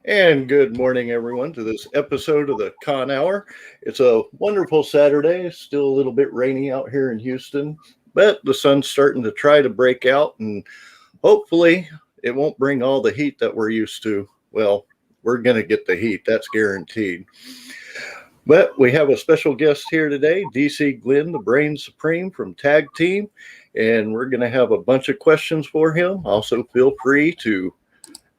And good morning, everyone, to this episode of the Con Hour. It's a wonderful Saturday. It's still a little bit rainy out here in Houston, but the sun's starting to try to break out, and hopefully, it won't bring all the heat that we're used to. Well, we're going to get the heat, that's guaranteed. But we have a special guest here today, DC Glenn, the Brain Supreme from Tag Team, and we're going to have a bunch of questions for him. Also, feel free to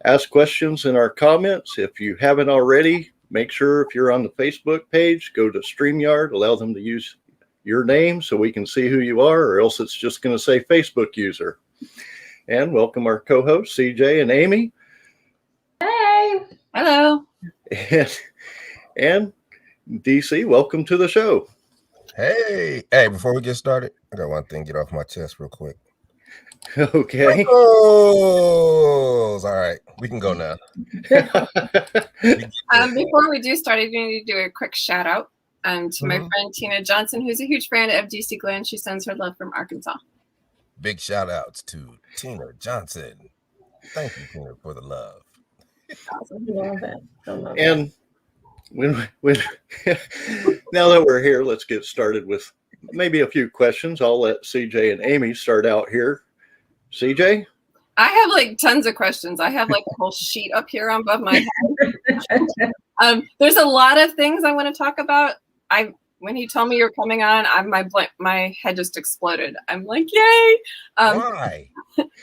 ask questions in our comments. If you haven't already, make sure if you're on the Facebook page, go to StreamYard, allow them to use your name so we can see who you are, or else it's just going to say Facebook user. And welcome our co-hosts, CJ and Amy. Hey. Hello. And DC, welcome to the show. Hey, before we get started, I got one thing to get off my chest real quick. Okay. All right, we can go now. Before we do start, I need to do a quick shout out to my friend Tina Johnson, who's a huge fan of DC Glenn. She sends her love from Arkansas. Big shout outs to Tina Johnson. Thank you, Tina, for the love. Awesome. Love it. I love and when now that we're here, let's get started with maybe a few questions. I'll let CJ and Amy start out here. CJ? I have like tons of questions. I have like a whole sheet up here above my head. There's a lot of things I want to talk about. When he told me you're coming on, my head just exploded. I'm like, yay! Why?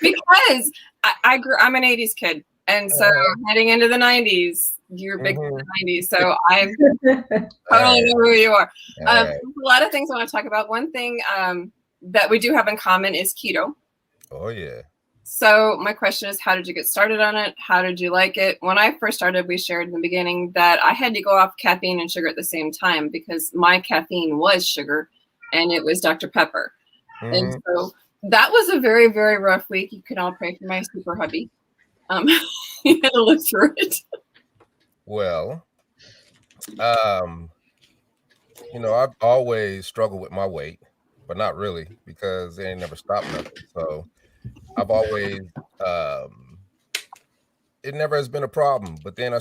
Because I'm an '80s kid, and so heading into the '90s, you're big in the '90s, so I totally know who you are. There's a lot of things I want to talk about. One thing that we do have in common is keto. Oh yeah. So my question is, how did you get started on it? How did you like it? When I first started, we shared in the beginning that I had to go off caffeine and sugar at the same time because my caffeine was sugar and it was Dr. Pepper. And so that was a very, very rough week. You can all pray for my super hubby. You had to live through it. Well, I've always struggled with my weight, but not really because they ain't never stopped nothing. So I've always, it never has been a problem. But then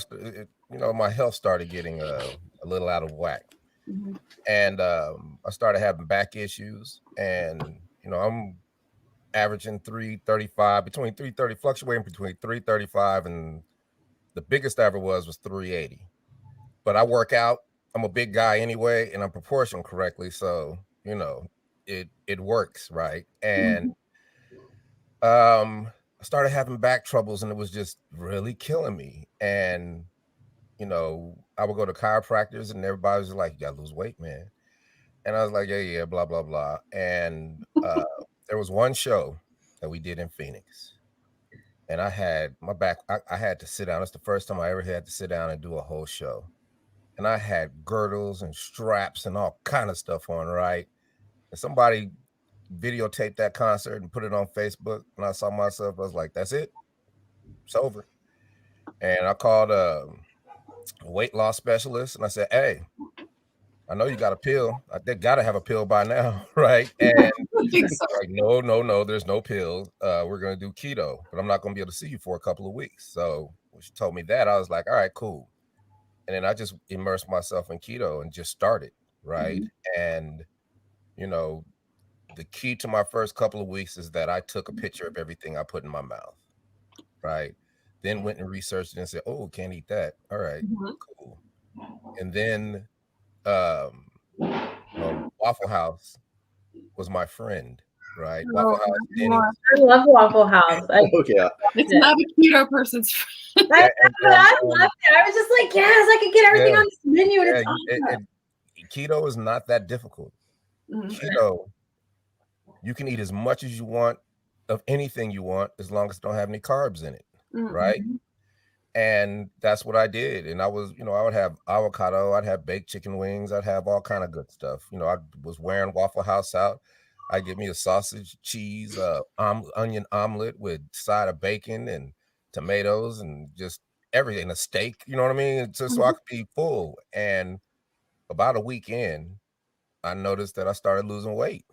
my health started getting a little out of whack, and I started having back issues. And I'm averaging 335, fluctuating between 335 and the biggest I ever was 380. But I work out. I'm a big guy anyway, and I'm proportioned correctly, so it works, right? And I started having back troubles, and it was just really killing me. And I would go to chiropractors, and everybody was like, "You gotta lose weight, man." And I was like, "Yeah, blah blah blah." And there was one show that we did in Phoenix, and I had my back. I had to sit down. It's the first time I ever had to sit down and do a whole show. And I had girdles and straps and all kind of stuff on, right? And somebody videotaped that concert and put it on Facebook, and I saw myself. I was like, "That's it, it's over." And I called a weight loss specialist, and I said, "Hey, I know you got a pill. They gotta have a pill by now, right?" And like, no, there's no pill. We're gonna do keto, but I'm not gonna be able to see you for a couple of weeks. So when she told me that, I was like, "All right, cool." And then I just immersed myself in keto and just started, right? And the key to my first couple of weeks is that I took a picture of everything I put in my mouth, right? Then went and researched it and said, "Oh, can't eat that." All right, cool. And then Waffle House was my friend, right? Waffle House. I love Waffle House. It's not a keto person's friend. I loved it. I was just like, yes, I could get everything on this menu. And it's awesome. Keto is not that difficult. Keto, you can eat as much as you want of anything you want as long as it don't have any carbs in it, right? And that's what I did. And I was, I would have avocado, I'd have baked chicken wings, I'd have all kind of good stuff. I was wearing Waffle House out. I'd get me a sausage, cheese, onion omelet with side of bacon and tomatoes and just everything, a steak, you know what I mean? Just so I could be full. And about a week in, I noticed that I started losing weight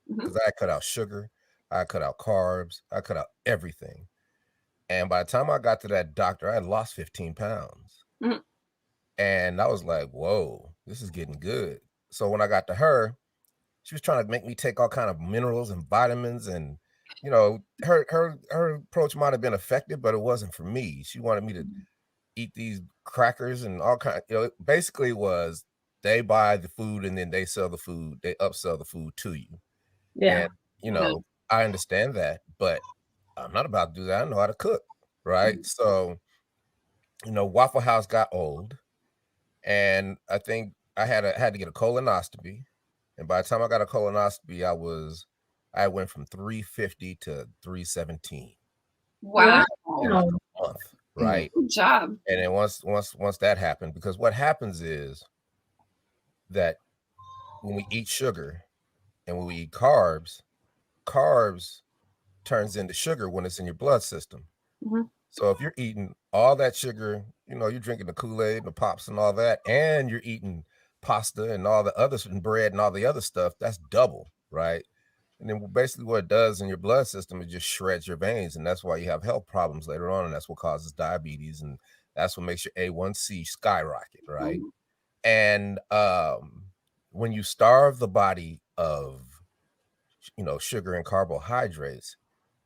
because I cut out sugar, I cut out carbs, I cut out everything. And by the time I got to that doctor, I had lost 15 pounds. Mhm. And I was like, whoa, this is getting good. So when I got to her, she was trying to make me take all kind of minerals and vitamins, and her approach might have been effective, but it wasn't for me. She wanted me to eat these crackers and all kind. Basically was they buy the food and then they sell the food. They upsell the food to you. Yeah. And I understand that, but I'm not about to do that. I know how to cook, right? So Waffle House got old, and I think I had to get a colonoscopy. And by the time I got a colonoscopy, I went from 350 to 317. Wow. In like a month, right? Good job. And then once that happened, because what happens is that when we eat sugar and when we eat carbs turns into sugar when it's in your blood system. Mm-hmm. So if you're eating all that sugar, you're drinking the Kool-Aid and the pops and all that, and you're eating pasta and all the other and bread and all the other stuff, that's double, right? And then basically what it does in your blood system, it just shreds your veins. And that's why you have health problems later on. And that's what causes diabetes. And that's what makes your A1C skyrocket, right? And when you starve the body of, sugar and carbohydrates,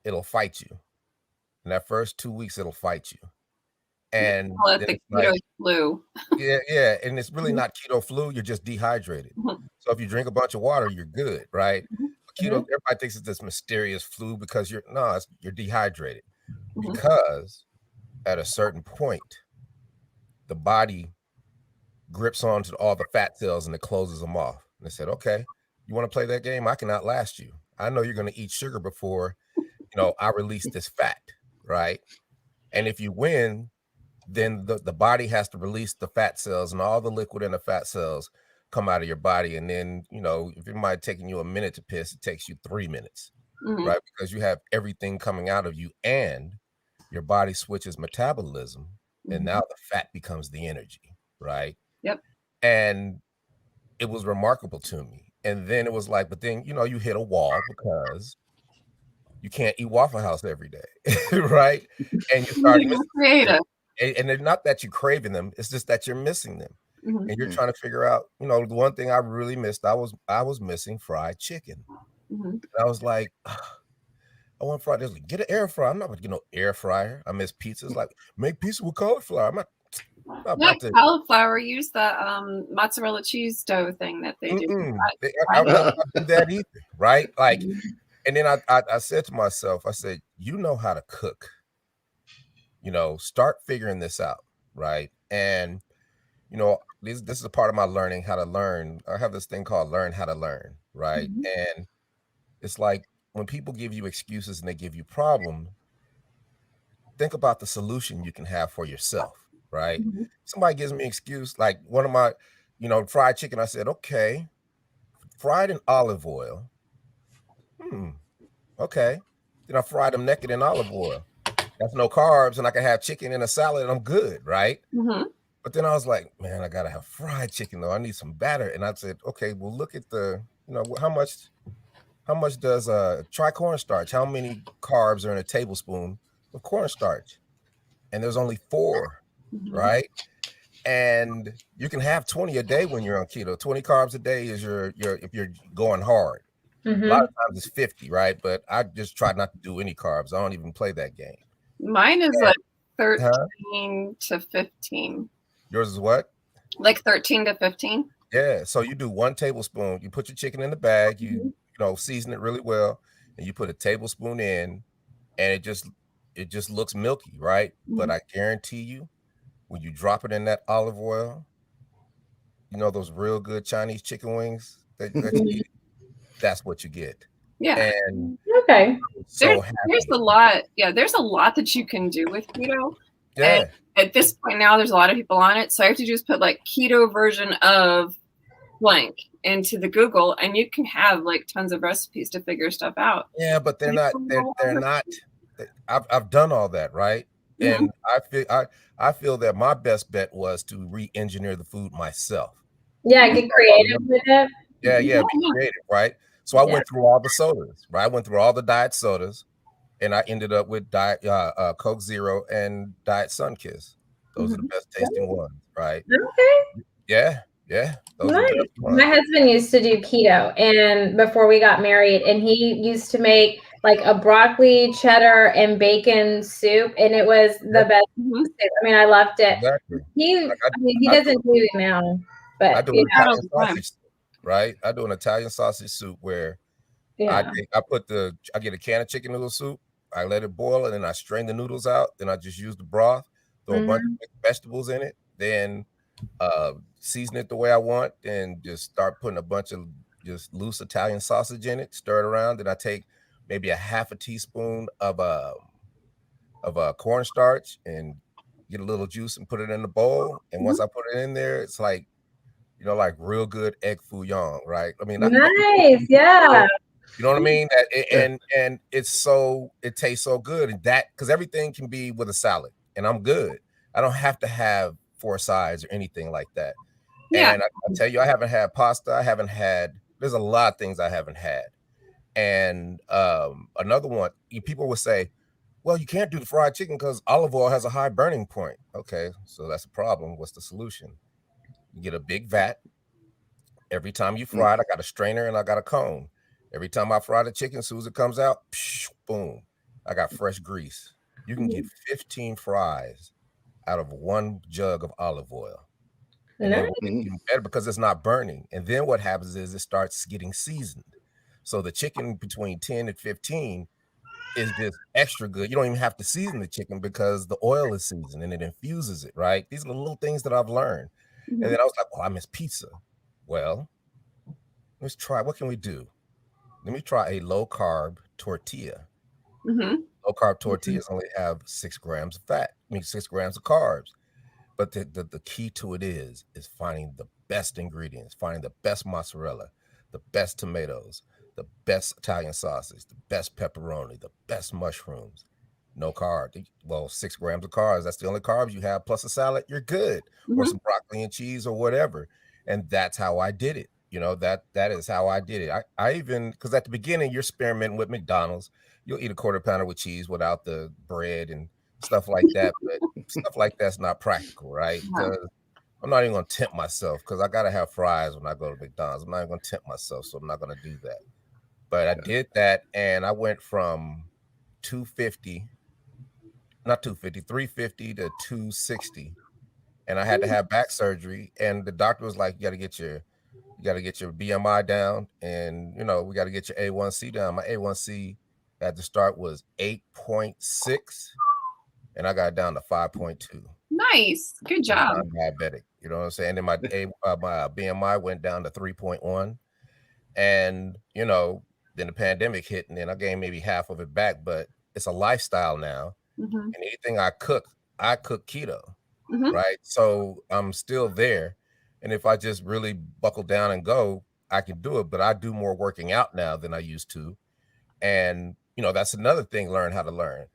it'll fight you. In that first 2 weeks, it'll fight you. And the keto flu. Yeah. And it's really not keto flu. You're just dehydrated. So if you drink a bunch of water, you're good, right? Keto, everybody thinks it's this mysterious flu because you're dehydrated. Because at a certain point, the body grips onto all the fat cells and it closes them off. And they said, okay, you want to play that game? I can outlast you. I know you're going to eat sugar before, I release this fat, right? And if you win, then the body has to release the fat cells, and all the liquid in the fat cells come out of your body. And then, if it might have taken you a minute to piss, it takes you 3 minutes, right? Because you have everything coming out of you, and your body switches metabolism, and now the fat becomes the energy, right? Yep. And it was remarkable to me. And then it was like, but then, you hit a wall because you can't eat Waffle House every day, right? And you start creative. And they're not that you're craving them, it's just that you're missing them. And you're trying to figure out, the one thing I really missed, I was missing fried chicken. And I was like, I want fried. Like, get an air fryer. I'm not going to get no air fryer. I miss pizzas. Like, make pizza with cauliflower. I'm not about to. Cauliflower, use the mozzarella cheese dough thing that they do. I won't do that either, right? Like, and then I said to myself, I said, you know how to cook. Start figuring this out, right? And this is a part of my learning how to learn. I have this thing called learn how to learn, right? And it's like when people give you excuses and they give you problems, think about the solution you can have for yourself, right? Somebody gives me an excuse, like one of my, fried chicken. I said, okay, fried in olive oil. Okay. Then I fried them naked in olive oil. That's no carbs, and I can have chicken in a salad and I'm good, right? But then I was like, man, I gotta have fried chicken though. I need some batter. And I said, okay, well, look at the, how much does try cornstarch? How many carbs are in a tablespoon of cornstarch? And there's only 4, right? And you can have 20 a day when you're on keto. 20 carbs a day is your if you're going hard. A lot of times it's 50, right? But I just try not to do any carbs. I don't even play that game. Mine is like 13 to 15. Yours is what? Like 13 to 15. Yeah. So you do 1 tablespoon. You put your chicken in the bag. You season it really well, and you put a tablespoon in, and it just looks milky, right? But I guarantee you, when you drop it in that olive oil, those real good Chinese chicken wings that you eat, that's what you get. Yeah. And okay. There's a lot. Yeah, there's a lot that you can do with keto. Yeah. And at this point now, there's a lot of people on it. So I have to just put like keto version of blank into the Google, and you can have like tons of recipes to figure stuff out. Yeah, but they're not. I've done all that, right? And I feel that my best bet was to re-engineer the food myself. Yeah, get creative with it. Yeah, be creative, right? So I went through all the sodas, right? I went through all the diet sodas, and I ended up with Diet Coke Zero and Diet Sunkiss. Those are the best tasting ones, right? Okay. Yeah. Those are the Nice. best ones. My husband used to do keto, and before we got married, and he used to make like a broccoli, cheddar, and bacon soup, and it was the best soup. I mean, I loved it. Exactly. He doesn't do it now, but I do an Italian sausage soup, right? I do an Italian sausage soup where I get a can of chicken noodle soup, I let it boil, and then I strain the noodles out. Then I just use the broth, throw a bunch of vegetables in it, then season it the way I want, and just start putting a bunch of just loose Italian sausage in it, stir it around. Then I take maybe a half a teaspoon of cornstarch and get a little juice and put it in the bowl. And once I put it in there, it's like, like real good egg foo young, right? I mean, nice, yeah. You know what I mean? And it tastes so good, and that because everything can be with a salad, and I'm good. I don't have to have 4 sides or anything like that. Yeah. And I tell you, I haven't had pasta. There's a lot of things I haven't had. And another one, people will say, well, you can't do the fried chicken because olive oil has a high burning point. Okay, so that's a problem. What's the solution? You get a big vat. Every time you fry it, I got a strainer and I got a cone. Every time I fry the chicken, as soon as it comes out, boom, I got fresh grease. You can get 15 fries out of 1 jug of olive oil. And then it's even better because it's not burning. And then what happens is it starts getting seasoned. So the chicken between 10 and 15 is just extra good. You don't even have to season the chicken because the oil is seasoned and it infuses it, right? These are the little things that I've learned. And then I was like, oh, I miss pizza. Well, let's try. What can we do? Let me try a low carb tortilla. Low carb tortillas only have 6 grams of fat. 6 grams of carbs. But the key to it is finding the best ingredients, finding the best mozzarella, the best tomatoes, the best Italian sausage, the best pepperoni, the best mushrooms. No carb. Well, 6 grams of carbs. That's the only carbs you have, plus a salad. You're good, or some broccoli and cheese or whatever. And that's how I did it. That is how I did it. I even, because at the beginning you're experimenting with McDonald's. You'll eat a quarter pounder with cheese without the bread and stuff like that. But stuff like that's not practical, right? Because I'm not even going to tempt myself because I got to have fries when I go to McDonald's. I'm not even going to tempt myself, so I'm not going to do that. But I did that, and I went from 350 to 260, and I had to have back surgery. And the doctor was like, "You got to get your BMI down, and we got to get your A1C down." My A1C at the start was 8.6, and I got it down to 5.2. Nice, good job. I'm diabetic, you know what I'm saying? And my BMI went down to 3.1, and then the pandemic hit, and then I gained maybe half of it back. But it's a lifestyle now, and anything I cook keto, right? So I'm still there. And if I just really buckle down and go, I can do it. But I do more working out now than I used to. And, that's another thing, learn how to learn.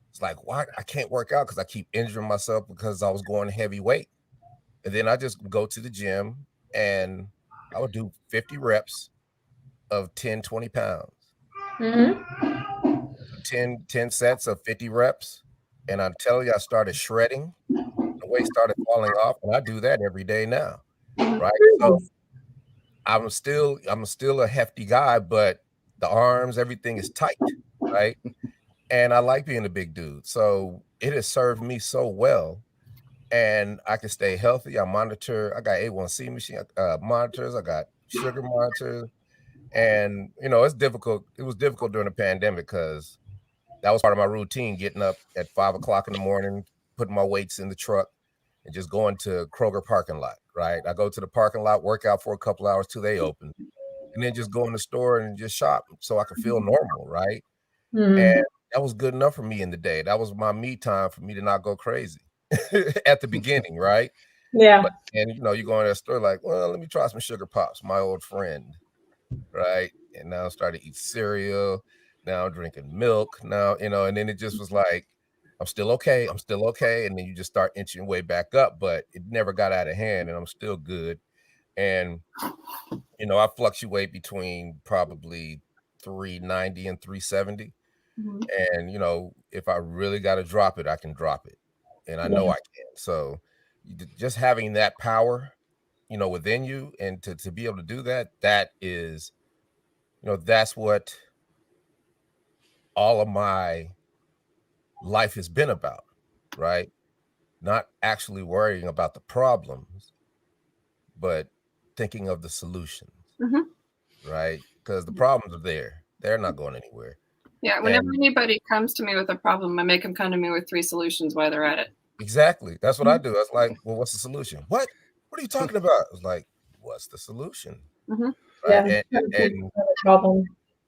It's like, why I can't work out because I keep injuring myself because I was going heavy weight. And then I just go to the gym and I would do 50 reps of 10, 20 pounds. 10 sets of 50 reps. And I'm telling you, I started shredding. The weight started falling off. And I do that every day now. Right. So I'm still a hefty guy, but the arms, everything is tight, right? And I like being a big dude. So it has served me so well. And I can stay healthy. I got A1C machine monitors, I got sugar monitors. And it's difficult. It was difficult during the pandemic because that was part of my routine, getting up at 5 o'clock in the morning, putting my weights in the truck, and just going to Kroger parking lot, right? I go to the parking lot, work out for a couple hours till they open, and then just go in the store and just shop so I could feel normal, right? And that was good enough for me in the day. That was my me time for me to not go crazy at the beginning, right? Yeah. And you go in that store like, well, let me try some sugar pops, my old friend, right? And now I started to eat cereal. Now I'm drinking milk. Now, and then it just was like, I'm still okay. And then you just start inching your way back up, but it never got out of hand and I'm still good. And, I fluctuate between probably 390 and 370. And, you know, if I really got to drop it, I can drop it. And I know I can. So just having that power, you know, within you, and to be able to do that, that is, you know, that's what all of my life has been about, right? Not actually worrying about the problems, but thinking of the solutions, right? Because the problems are there. They're not going anywhere. Yeah, whenever anybody comes to me with a problem, I make them come to me with 3 solutions while they're at it. Exactly. That's what I do. I was like, well, what's the solution? What are you talking about? I was like, what's the solution? Right.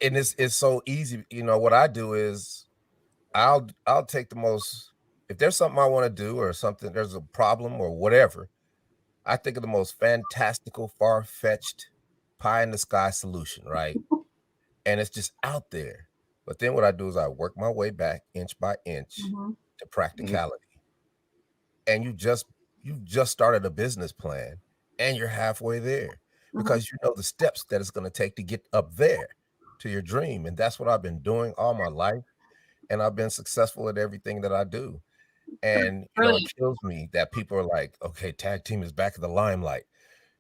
And it's so easy. You know, what I do is I'll take the most, if there's something I want to do or something, there's a problem or whatever, I think of the most fantastical, far-fetched, pie in the sky solution, right? And it's just out there. But then what I do is I work my way back inch by inch to practicality. And you just started a business plan and you're halfway there because you know the steps that it's going to take to get up there to your dream. And that's what I've been doing all my life. And I've been successful at everything that I do. And, you know, it kills me that people are like, okay, tag team is back in the limelight.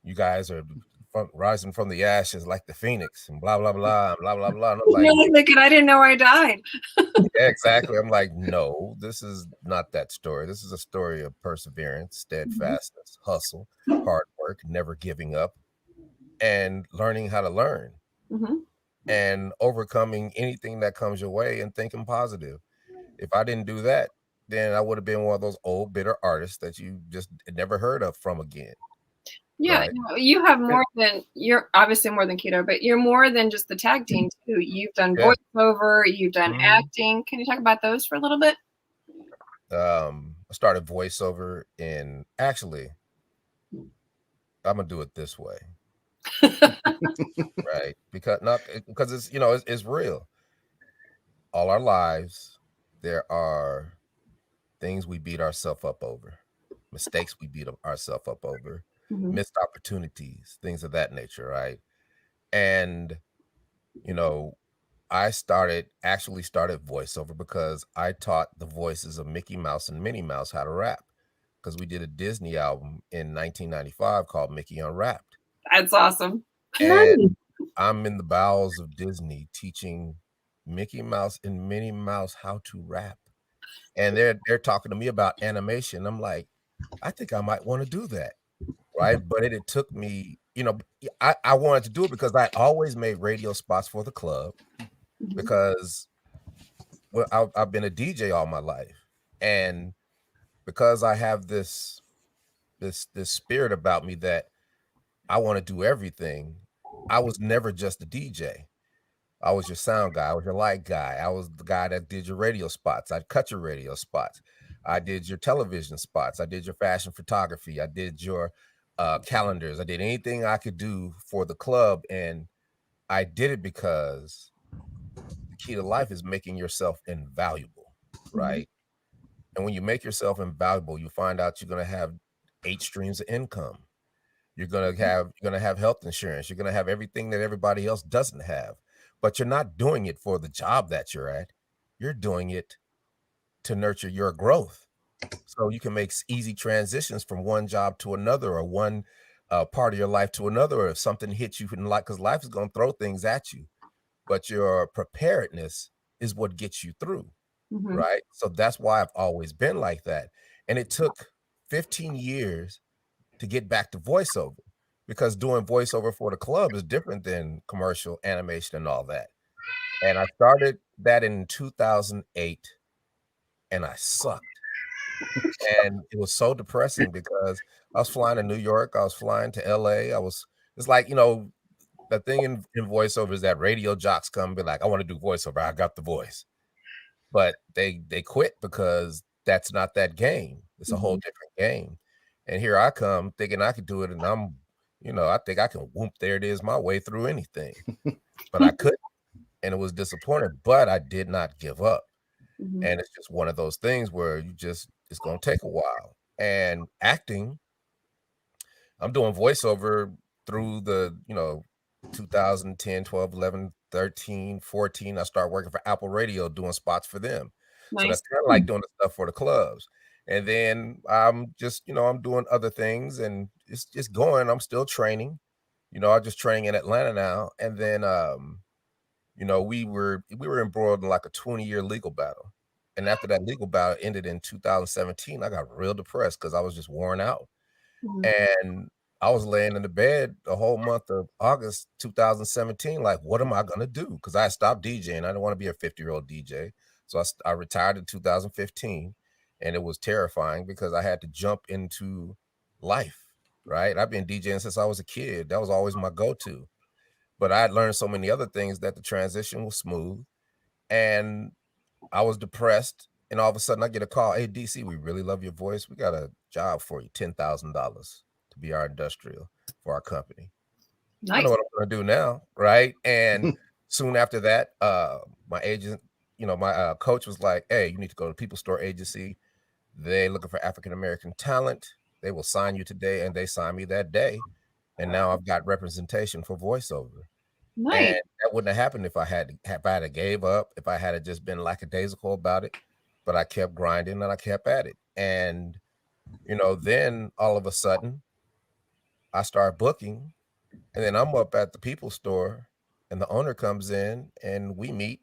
You guys are rising from the ashes like the phoenix and blah, blah, blah, blah, blah, blah. And I'm like, really thinking I didn't know I died. yeah, exactly. I'm like, no, this is not that story. This is a story of perseverance, steadfastness, hustle, hard work, never giving up, and learning how to learn and overcoming anything that comes your way and thinking positive. If I didn't do that, then I would have been one of those old bitter artists that you just never heard of from again. Yeah, right? no, you have more than, you're obviously more than keto, but you're more than just the tag team too. You've done voiceover, you've done acting. Can you talk about those for a little bit? I started voiceover in, actually, I'm gonna do it this way. Right? Because it's, you know, it's real. All our lives, there are things we beat ourselves up over, mistakes we beat ourselves up over, missed opportunities, things of that nature, right? And, you know, I actually started voiceover because I taught the voices of Mickey Mouse and Minnie Mouse how to rap, because we did a Disney album in 1995 called Mickey Unwrapped. That's awesome. And I'm in the bowels of Disney teaching Mickey Mouse and Minnie Mouse how to rap. And they're talking to me about animation. I'm like, I think I might want to do that. Right. But it took me, you know, I wanted to do it because I always made radio spots for the club, because I've been a DJ all my life. And because I have this spirit about me that I want to do everything, I was never just a DJ. I was your sound guy. I was your light guy. I was the guy that did your radio spots. I'd cut your radio spots. I did your television spots. I did your fashion photography. I did your calendars. I did anything I could do for the club. And I did it because the key to life is making yourself invaluable, right? And when you make yourself invaluable, you find out you're going to have 8 streams of income. You're going to have health insurance. You're going to have everything that everybody else doesn't have. But you're not doing it for the job that you're at. You're doing it to nurture your growth. So you can make easy transitions from one job to another, or one part of your life to another, or if something hits you in life, because life is going to throw things at you. But your preparedness is what gets you through, right? So that's why I've always been like that. And it took 15 years to get back to voiceover, because doing voiceover for the club is different than commercial animation and all that. And I started that in 2008, and I sucked. And it was so depressing because I was flying to New York, I was flying to LA. It's like, you know, the thing in voiceover is that radio jocks come and be like, I want to do voiceover. I got the voice. But they quit because that's not that game. It's a whole different game. And here I come thinking I could do it. And I'm, you know, I think I can whoop, there it is, my way through anything. But I couldn't. And it was disappointing, but I did not give up. And it's just one of those things where it's going to take a while. And acting, I'm doing voiceover through the, you know, 2010, 12, 11, 13, 14, I started working for Apple Radio doing spots for them. Nice. So that's kind of like doing the stuff for the clubs. And then I'm just, I'm doing other things and it's just going. I'm still training. I'm just training in Atlanta now. And then we were embroiled in like a 20-year legal battle. And after that legal battle ended in 2017, I got real depressed because I was just worn out. And I was laying in the bed the whole month of August 2017, like, what am I going to do? Because I had stopped DJing. I didn't want to be a 50-year-old DJ. So I retired in 2015, and it was terrifying because I had to jump into life, right? I've been DJing since I was a kid. That was always my go-to. But I had learned so many other things that the transition was smooth, and I was depressed. And all of a sudden I get a call, hey, DC, we really love your voice. We got a job for you, $10,000 to be our industrial for our company. Nice. I know what I'm going to do now, right? And soon after that, my agent, my coach was like, hey, you need to go to People Store Agency. They looking for African-American talent. They will sign you today. And they signed me that day. And now I've got representation for voiceover. Nice. And that wouldn't have happened if I had gave up, if I had just been lackadaisical about it. But I kept grinding and I kept at it. And, then all of a sudden I start booking, and then I'm up at the People Store and the owner comes in and we meet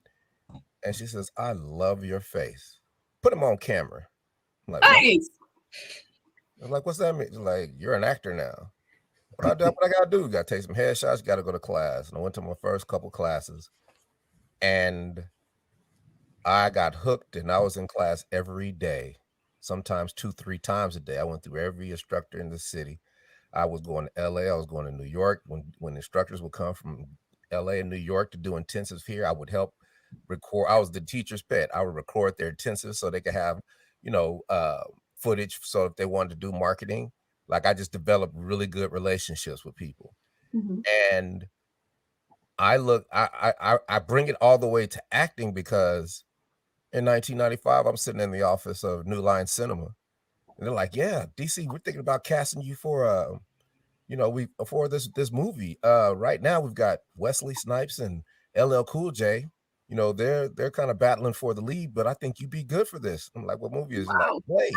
and she says, I love your face. Put him on camera. I'm like, nice. I'm like, what's that mean? She's like, you're an actor now. What I got to do? Got to take some headshots. Got to go to class. And I went to my first couple classes and I got hooked, and I was in class every day, sometimes 2-3 times a day. I went through every instructor in the city. I was going to LA. I was going to New York. When instructors would come from LA and New York to do intensives here, I would help record. I was the teacher's pet. I would record their intensives so they could have, footage. So if they wanted to do marketing, like I just developed really good relationships with people. And I bring it all the way to acting because in 1995, I'm sitting in the office of New Line Cinema, and they're like, "Yeah, DC, we're thinking about casting you for, for this movie. Right now, we've got Wesley Snipes and LL Cool J. They're kind of battling for the lead, but I think you'd be good for this." I'm like, "What movie is it?" Like Blade,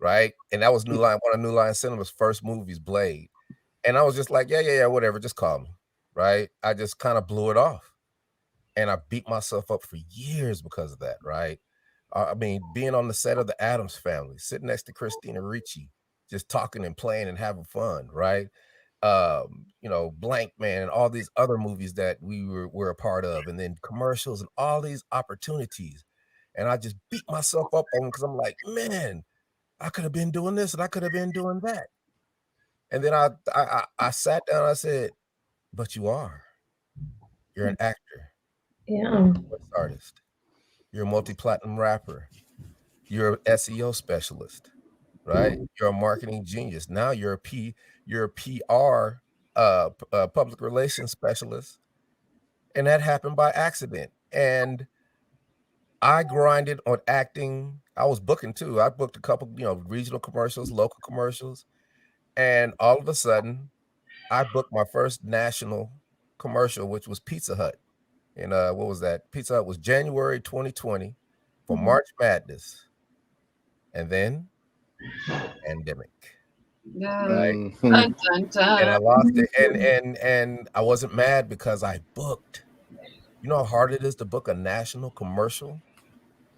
right? And that was one of New Line Cinema's first movies, Blade. And I was just like, yeah, whatever, just call me, right? I just kind of blew it off. And I beat myself up for years because of that, right? I mean, being on the set of The Addams Family, sitting next to Christina Ricci, just talking and playing and having fun, right? Blank Man and all these other movies that we were a part of, and then commercials and all these opportunities. And I just beat myself up on them because I'm like, man, I could have been doing this and I could have been doing that. And then I sat down and I said, but you're an actor. Yeah. Artist. You're a multi-platinum rapper. You're an SEO specialist, right? You're a marketing genius. Now you're a PR public relations specialist. And that happened by accident. And I grinded on acting. I was booking too. I booked a couple, regional commercials, local commercials. And all of a sudden, I booked my first national commercial, which was Pizza Hut. And what was that? Pizza Hut was January 2020 for March Madness. And then pandemic. Right? Dun, dun, dun. And I lost it. And I wasn't mad because I booked. You know how hard it is to book a national commercial,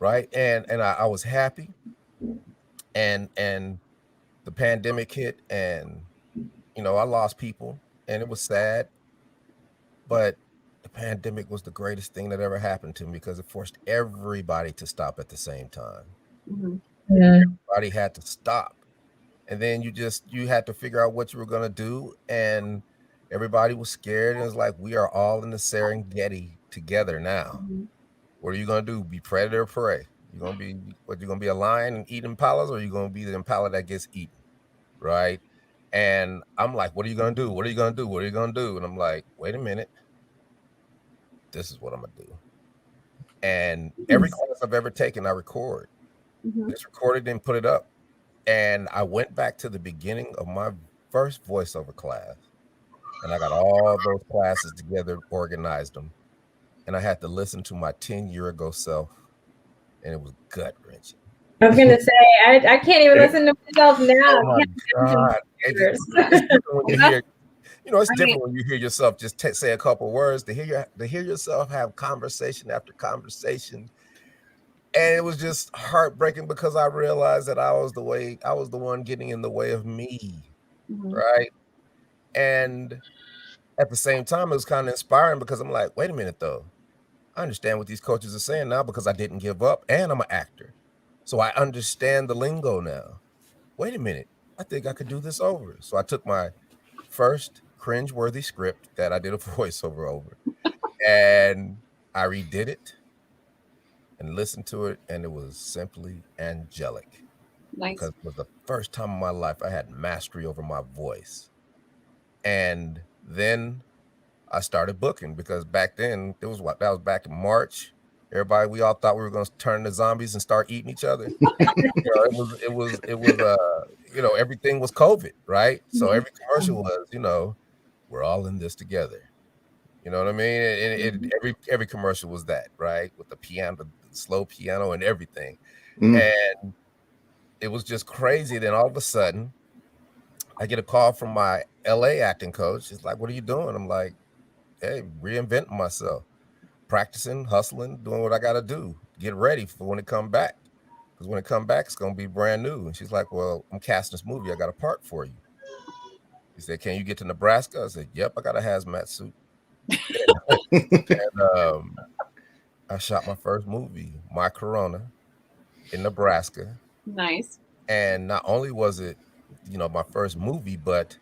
right? And I was happy. And the pandemic hit, and I lost people, and it was sad. But the pandemic was the greatest thing that ever happened to me because it forced everybody to stop at the same time. Yeah. Everybody had to stop. And then you had to figure out what you were going to do. And everybody was scared. And it was like, we are all in the Serengeti together now. What are you going to do? Be predator or prey? You're going to be a lion and eat impalas, or are you going to be the impala that gets eaten? Right. And I'm like, what are you going to do? What are you going to do? What are you going to do? And I'm like, wait a minute. This is what I'm going to do. And every class I've ever taken, I record. Just recorded and put it up. And I went back to the beginning of my first voiceover class, and I got all those classes together, organized them, and I had to listen to my 10-year-ago self, and it was gut wrenching. I was gonna say I can't even listen to myself now. Oh my God! It's different when you hear, it's different when you hear yourself just say a couple words. To hear yourself have conversation after conversation, and it was just heartbreaking because I realized that I was the one getting in the way of me, right? And at the same time, it was kind of inspiring because I'm like, wait a minute though. I understand what these coaches are saying now because I didn't give up and I'm an actor. So I understand the lingo now. Wait a minute. I think I could do this over. So I took my first cringeworthy script that I did a voiceover over and I redid it and listened to it, and it was simply angelic. Nice. Because it was the first time in my life I had mastery over my voice. And then I started booking because back then that was back in March. Everybody, we all thought we were going to turn into zombies and start eating each other. It was everything was COVID, right? So every commercial was, we're all in this together. You know what I mean? And every commercial was that, right? With the piano, the slow piano and everything. And it was just crazy. Then all of a sudden, I get a call from my LA acting coach. He's like, what are you doing? I'm like, hey, reinventing myself, practicing, hustling, doing what I got to do, get ready for when it come back. Because when it come back, it's going to be brand new. And she's like, well, I'm casting this movie. I got a part for you. He said, can you get to Nebraska? I said, yep, I got a hazmat suit. And I shot my first movie, My Corona, in Nebraska. Nice. And not only was it, my first movie, but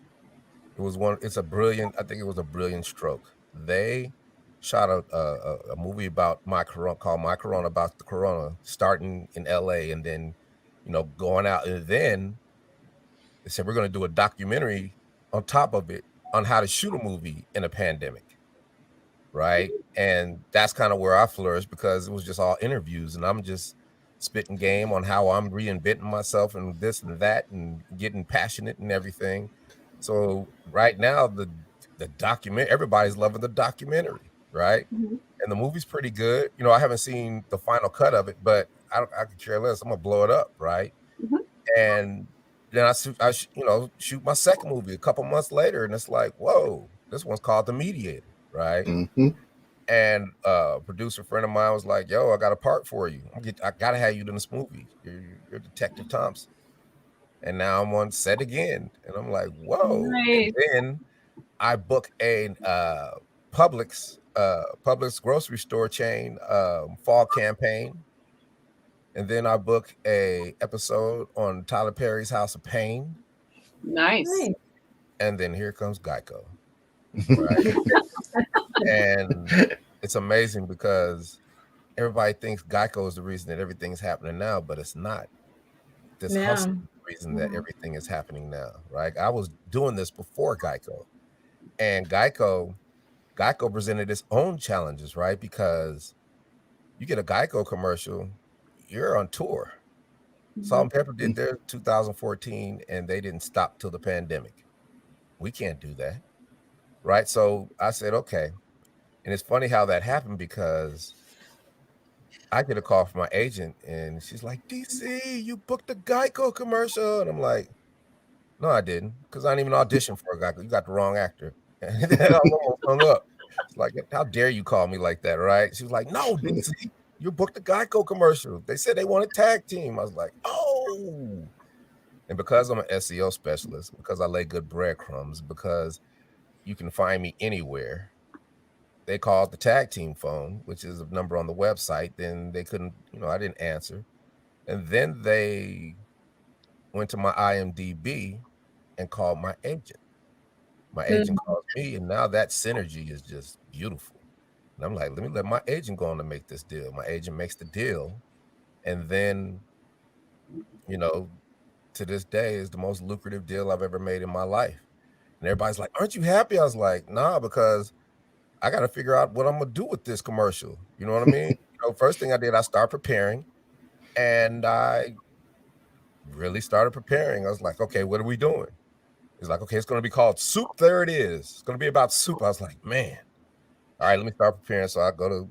it was I think it was a brilliant stroke. They shot a movie about called My Corona, about the Corona, starting in LA and then, going out. And then they said, we're going to do a documentary on top of it on how to shoot a movie in a pandemic. Right. And that's kind of where I flourished because it was just all interviews and I'm just spitting game on how I'm reinventing myself and this and that and getting passionate and everything. So right now, the document, everybody's loving the documentary, right? And the movie's pretty good. I haven't seen the final cut of it, but I could care less. I'm gonna blow it up, right? And then I shoot my second movie a couple months later, and it's like, whoa, this one's called The Mediator, right? And a producer friend of mine was like, yo, I got a part for you. I gotta have you in this movie. You're Detective Thompson. And now I'm on set again. And I'm like, whoa. Nice. And then I book a Publix grocery store chain fall campaign. And then I book a episode on Tyler Perry's House of Pain. Nice. And then here comes GEICO. Right. And it's amazing because everybody thinks GEICO is the reason that everything is happening now, but it's not. This hustle is the reason that everything is happening now, right? I was doing this before GEICO, and GEICO presented its own challenges, right? Because you get a GEICO commercial, you're on tour. Salt and Pepper did their 2014, and they didn't stop till the pandemic. We can't do that, right? So I said, okay. And it's funny how that happened because I get a call from my agent and she's like, DC, you booked a GEICO commercial. And I'm like, no, I didn't, because I didn't even audition for a GEICO. You got the wrong actor. And then I almost hung up. It's like, how dare you call me like that, right? She was like, no, DC, you booked a GEICO commercial. They said they want a tag team. I was like, oh. And because I'm an SEO specialist, because I lay good breadcrumbs, because you can find me anywhere, they called the tag team phone, which is a number on the website. Then they couldn't, I didn't answer. And then they went to my IMDb and called my agent. My agent calls me, and now that synergy is just beautiful. And I'm like, let my agent go on to make this deal. My agent makes the deal. And then, to this day is the most lucrative deal I've ever made in my life. And everybody's like, aren't you happy? I was like, nah, because I got to figure out what I'm going to do with this commercial. You know what I mean? First thing I did, I started preparing, and I really started preparing. I was like, okay, what are we doing? He's like, okay, it's going to be called Soup. There it is. It's going to be about soup. I was like, man, all right, let me start preparing. So I go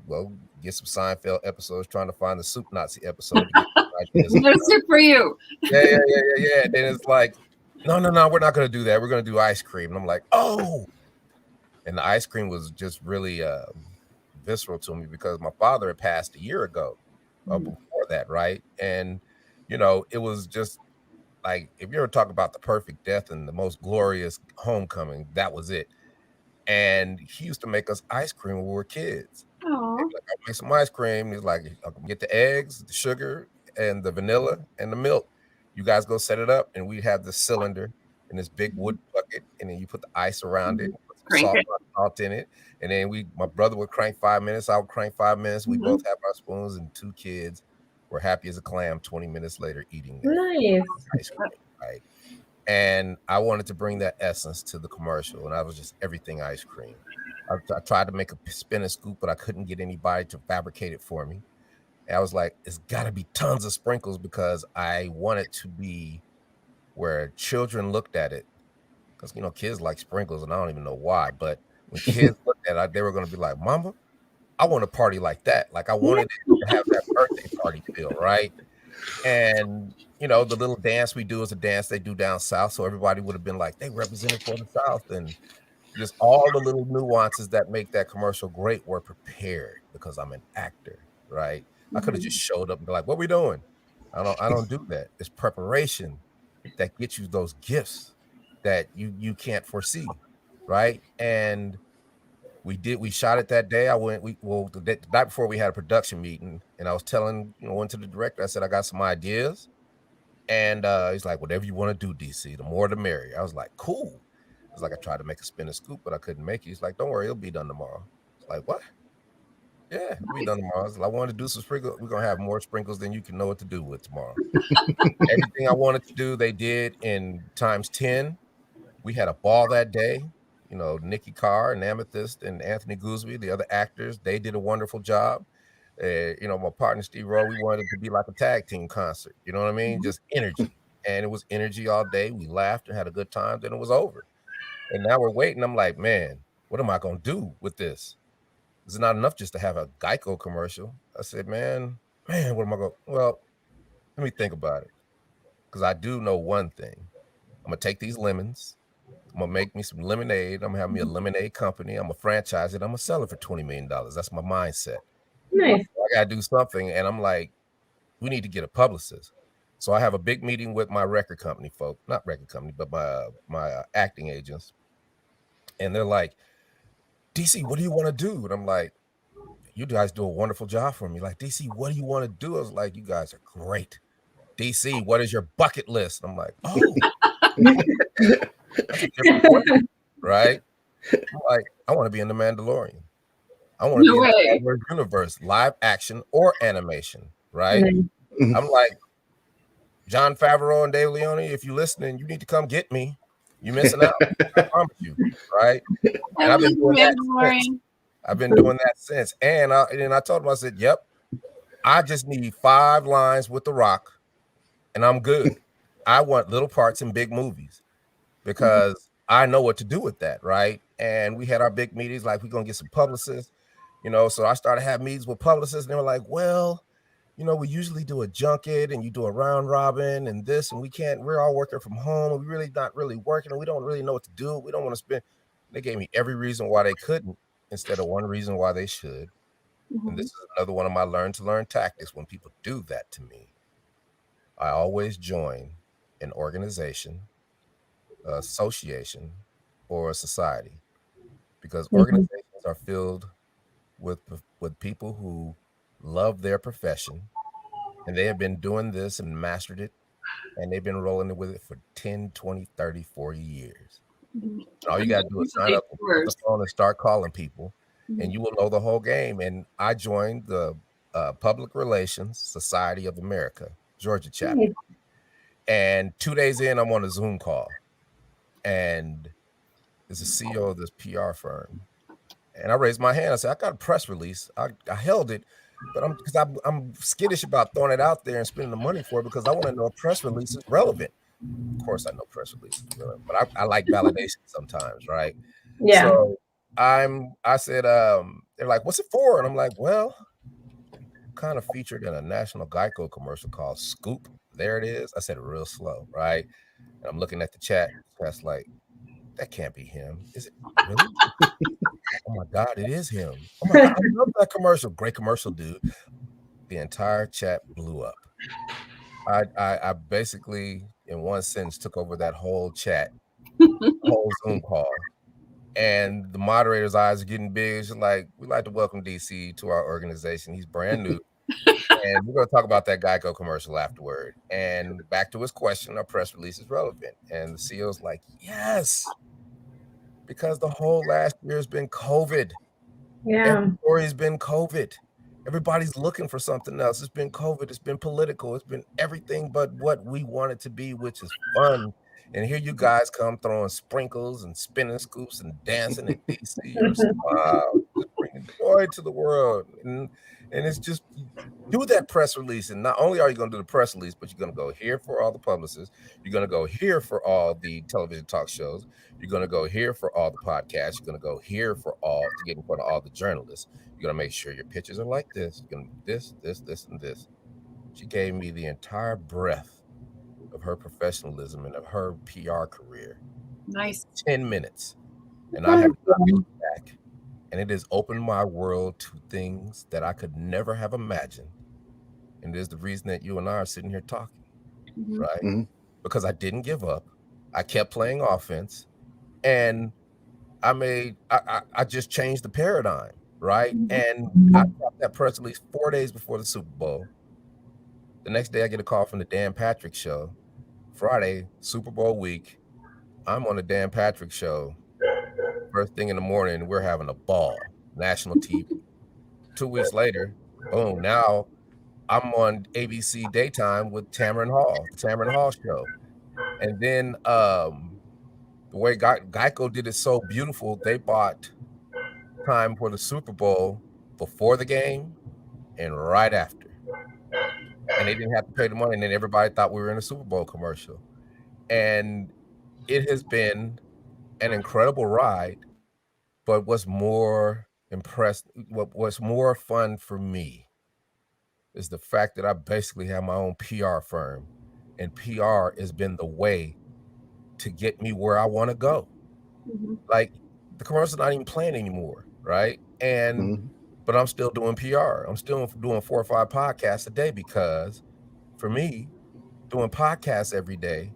get some Seinfeld episodes, trying to find the Soup Nazi episode to get ideas. No soup for you. Yeah. Then it's like, no, we're not going to do that. We're going to do ice cream. And I'm like, oh. And the ice cream was just really visceral to me because my father had passed a year ago before that, right? And, it was just like, if you ever talk about the perfect death and the most glorious homecoming, that was it. And he used to make us ice cream when we were kids. Oh. Like, I'll make some ice cream. He's like, I'll get the eggs, the sugar, and the vanilla and the milk. You guys go set it up, and we'd have this cylinder in this big wood bucket, and then you put the ice around it, put some salt in it, and then my brother would crank 5 minutes, I would crank 5 minutes. We both have our spoons, and 2 kids were happy as a clam 20 minutes later eating ice cream, right? And I wanted to bring that essence to the commercial, and I was just everything ice cream. I tried to make a spin and scoop, but I couldn't get anybody to fabricate it for me. And I was like, it's got to be tons of sprinkles because I want it to be where children looked at it. Because, kids like sprinkles, and I don't even know why. But when kids looked at it, they were going to be like, Mama, I want a party like that. Like, I wanted it to have that birthday party feel, right? And, the little dance we do is a dance they do down south. So everybody would have been like, they represented for the South. And just all the little nuances that make that commercial great were prepared because I'm an actor, right? I could have just showed up and be like, what we doing? I don't do that. It's preparation that gets you those gifts that you can't foresee, right? And we shot it that day. The night before we had a production meeting, and I was went to the director. I said, I got some ideas. And he's like, whatever you want to do, DC, the more the merrier. I was like, cool. It's like I tried to make a spin and scoop, but I couldn't make it. He's like, don't worry, it'll be done tomorrow. It's like, what? Yeah, it'll be done tomorrow. I wanted to do some sprinkles. We're gonna have more sprinkles than you can know what to do with tomorrow. Everything I wanted to do, they did in times 10. We had a ball that day. Nikki Carr and Amethyst and Anthony Gooseby, the other actors, they did a wonderful job. My partner Steve Rowe, we wanted it to be like a tag team concert. You know what I mean? Just energy. And it was energy all day. We laughed and had a good time. Then it was over. And now we're waiting. I'm like, man, what am I going to do with this? It's not enough just to have a GEICO commercial. I said, man, what am I going to? Well, let me think about it. Because I do know one thing. I'm going to take these lemons. I'm going to make me some lemonade. I'm going to have me a lemonade company. I'm going to franchise it. I'm going to sell it for $20 million. That's my mindset. Nice. I got to do something. And I'm like, we need to get a publicist. So I have a big meeting with my record company folk, not record company, but my acting agents. And they're like, DC, what do you want to do? And I'm like, you guys do a wonderful job for me. Like, DC, what do you want to do? I was like, you guys are great. DC, what is your bucket list? And I'm like, oh, that's a different question, right? I'm like, I want to be in The Mandalorian. I want to be in the Star Wars universe, live action or animation, right? I'm like, John Favreau and Dave Leone, if you're listening, you need to come get me. You're missing out. I promise you, right? And I've been doing that since. And I told him, I said, yep, I just need 5 lines with The Rock, and I'm good. I want little parts in big movies because I know what to do with that, right? And we had our big meetings, like we're going to get some publicists, so I started having meetings with publicists, and they were like, well, we usually do a junket and you do a round robin and this, and we're all working from home. And we really not really working and we don't really know what to do. We don't want to spend. They gave me every reason why they couldn't instead of one reason why they should. And this is another one of my learn to learn tactics. When people do that to me, I always join an organization, association, or a society, because organizations are filled with people who love their profession, and they have been doing this and mastered it, and they've been rolling with it for 10, 20, 30, 40 years. And all you got to do is sign up, pick up the phone and start calling people, and you will know the whole game. And I joined the Public Relations Society of America, Georgia chapter. And 2 days in, I'm on a Zoom call, and there's a CEO of this PR firm. And I raised my hand. I said, I got a press release. I held it, but I'm skittish about throwing it out there and spending the money for it because I want to know if press release is relevant. Of course, I know press release is relevant, but I like validation sometimes, right? Yeah. So I said, they're like, what's it for? And I'm like, well, kind of featured in a national GEICO commercial called Scoop. There it is. I said it real slow, right? And I'm looking at the chat. That's like, that can't be him. Is it really? Oh my God, it is him. Oh my God, I love that commercial. Great commercial, dude. The entire chat blew up. I basically, in one sentence, took over that whole chat, whole Zoom call. And the moderator's eyes are getting big. She's like, we'd like to welcome DC to our organization. He's brand new. And we're going to talk about that GEICO commercial afterward. And back to his question, our press release is relevant. And the CEO's like, yes, because the whole last year has been COVID. Yeah. Every story's been COVID. Everybody's looking for something else. It's been COVID. It's been political. It's been everything but what we want it to be, which is fun. And here you guys come throwing sprinkles and spinning scoops and dancing at DC. You're smile, just bringing joy to the world. And it's just do that press release. And not only are you going to do the press release, but you're going to go here for all the publicists. You're going to go here for all the television talk shows. You're going to go here for all the podcasts. You're going to go here for all to get in front of all the journalists. You're going to make sure your pictures are like this. You're going to do this, and this. She gave me the entire breadth of her professionalism and of her PR career. Nice. 10 minutes. And I have not looked back. And it has opened my world to things that I could never have imagined. And it is the reason that you and I are sitting here talking, right? Mm-hmm. Because I didn't give up. I kept playing offense. And I just changed the paradigm, right? And I dropped that press release 4 days before the Super Bowl. The next day I get a call from the Dan Patrick Show. Friday, Super Bowl week, I'm on the Dan Patrick Show. First thing in the morning, we're having a ball, national TV. 2 weeks later, boom, now I'm on ABC Daytime with Tamron Hall, the Tamron Hall Show. And then the way GEICO did it so beautiful, they bought time for the Super Bowl before the game and right after. And they didn't have to pay the money. And then everybody thought we were in a Super Bowl commercial. And it has been an incredible ride. But what's more fun for me is the fact that I basically have my own PR firm. And PR has been the way to get me where I want to go. Mm-hmm. Like the commercial's not even playing anymore, right? And but I'm still doing PR. I'm still doing 4 or 5 podcasts a day because for me, doing podcasts every day,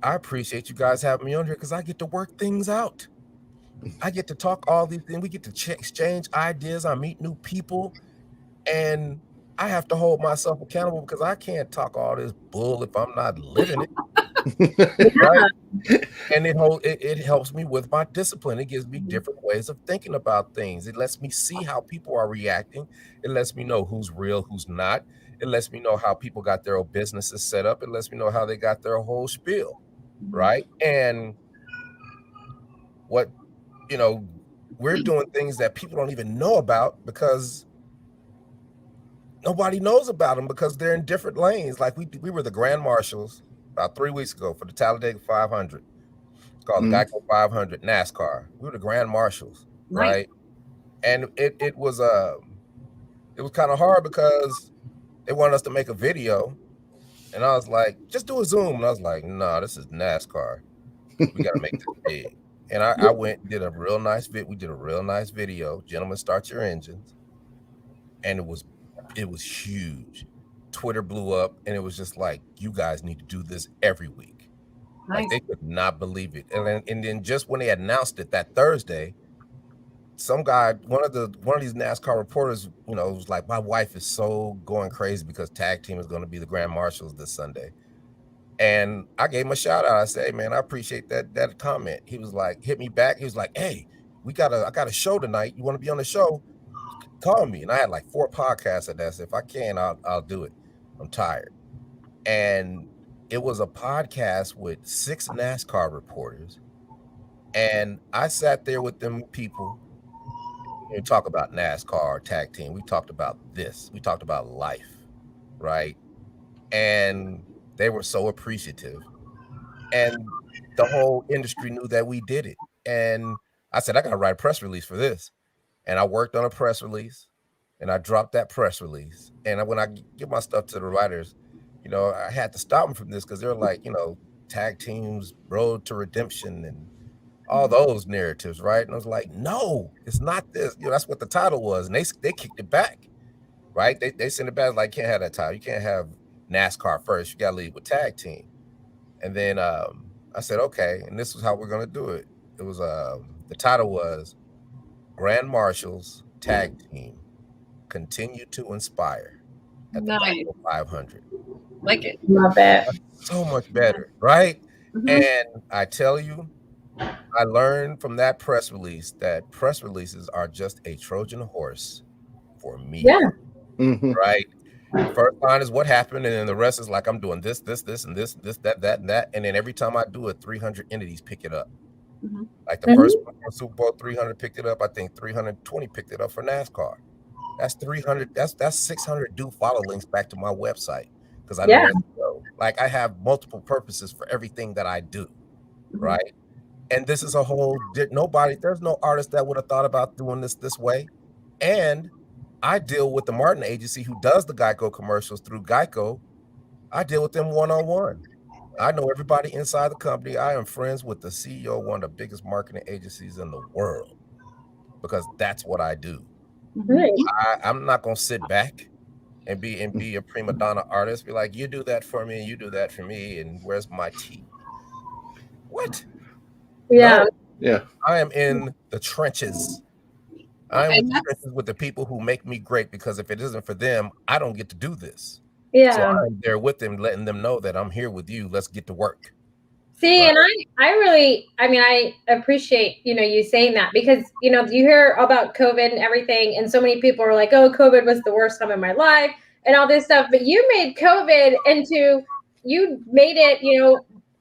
I appreciate you guys having me on here because I get to work things out. I get to talk all these things. We get to exchange ideas. I meet new people. And I have to hold myself accountable because I can't talk all this bull if I'm not living it. Right? And it helps me with my discipline. It gives me different ways of thinking about things. It lets me see how people are reacting. It lets me know who's real, who's not. It lets me know how people got their own businesses set up. It lets me know how they got their whole spiel, right? And we're doing things that people don't even know about because nobody knows about them because they're in different lanes. Like we were the Grand Marshals about 3 weeks ago for the Talladega 500. It's called the GEICO 500 NASCAR. We were the Grand Marshals, right? And it was kind of hard because they wanted us to make a video, and I was like, just do a Zoom. And I was like, no, this is NASCAR. We got to make this big. And I went and did a real nice we did a real nice video. Gentlemen, start your engines. And it was huge. Twitter blew up, and it was just like, you guys need to do this every week. Nice. Like they could not believe it. And then just when they announced it that Thursday, some guy, one of these NASCAR reporters, was like, my wife is so going crazy because tag team is going to be the Grand Marshals this Sunday. And I gave him a shout out. I said, hey, man, I appreciate that comment. He was like, hit me back. He was like, hey, I got a show tonight. You want to be on the show? Call me. And I had like 4 podcasts at that. So if I can, I'll do it. I'm tired. And it was a podcast with 6 NASCAR reporters. And I sat there with them people and talk about NASCAR tag team. We talked about this. We talked about life, right? And they were so appreciative. And the whole industry knew that we did it. And I said, I got to write a press release for this. And I worked on a press release and I dropped that press release. And when I give my stuff to the writers, you know, I had to stop them from this because they're like, you know, tag teams, road to redemption and all those narratives, right? And I was like, no, it's not this. You know, that's what the title was. And they kicked it back, right? They sent it back like, you can't have that title. You can't have NASCAR first. You got to lead with tag team. And then I said, okay. And this was how we're going to do it. It was the title was Grand Marshals Tag Team Continue to Inspire at the Nice. 500. Like it. Love it. So much better, right? Mhm. And I tell you, I learned from that press release that press releases are just a Trojan horse for me. Yeah. Mhm. Right? First line is what happened, and then the rest is like I'm doing this, and this, that, and that. And then every time I do it, 300 entities pick it up. Mhm. Like the first one for Super Bowl, 300 picked it up. I think 320 picked it up for NASCAR. That's 300. That's 600 do follow links back to my website because I know Yeah. SEO. Like I have multiple purposes for everything that I do, Mhm. right? And this is a whole there's no artist that would have thought about doing this way. And I deal with the Martin agency who does the GEICO commercials through GEICO. I deal with them one-on-one. I know everybody inside the company. I am friends with the CEO of one of the biggest marketing agencies in the world because that's what I do. Right. I'm not gonna sit back and be a prima donna artist. Be like, you do that for me, and you do that for me, and where's my tea? What? Yeah. No, Yeah. I am in the trenches. I'm And in the that's- trenches with the people who make me great because if it isn't for them, I don't get to do this. So Yeah. I'm there with them, letting them know that I'm here with you. Let's get to work. See, Right. and I really, I mean, I appreciate, you saying that because, you hear about COVID and everything. And so many people are like, oh, COVID was the worst time of my life and all this stuff. But you made COVID you made it,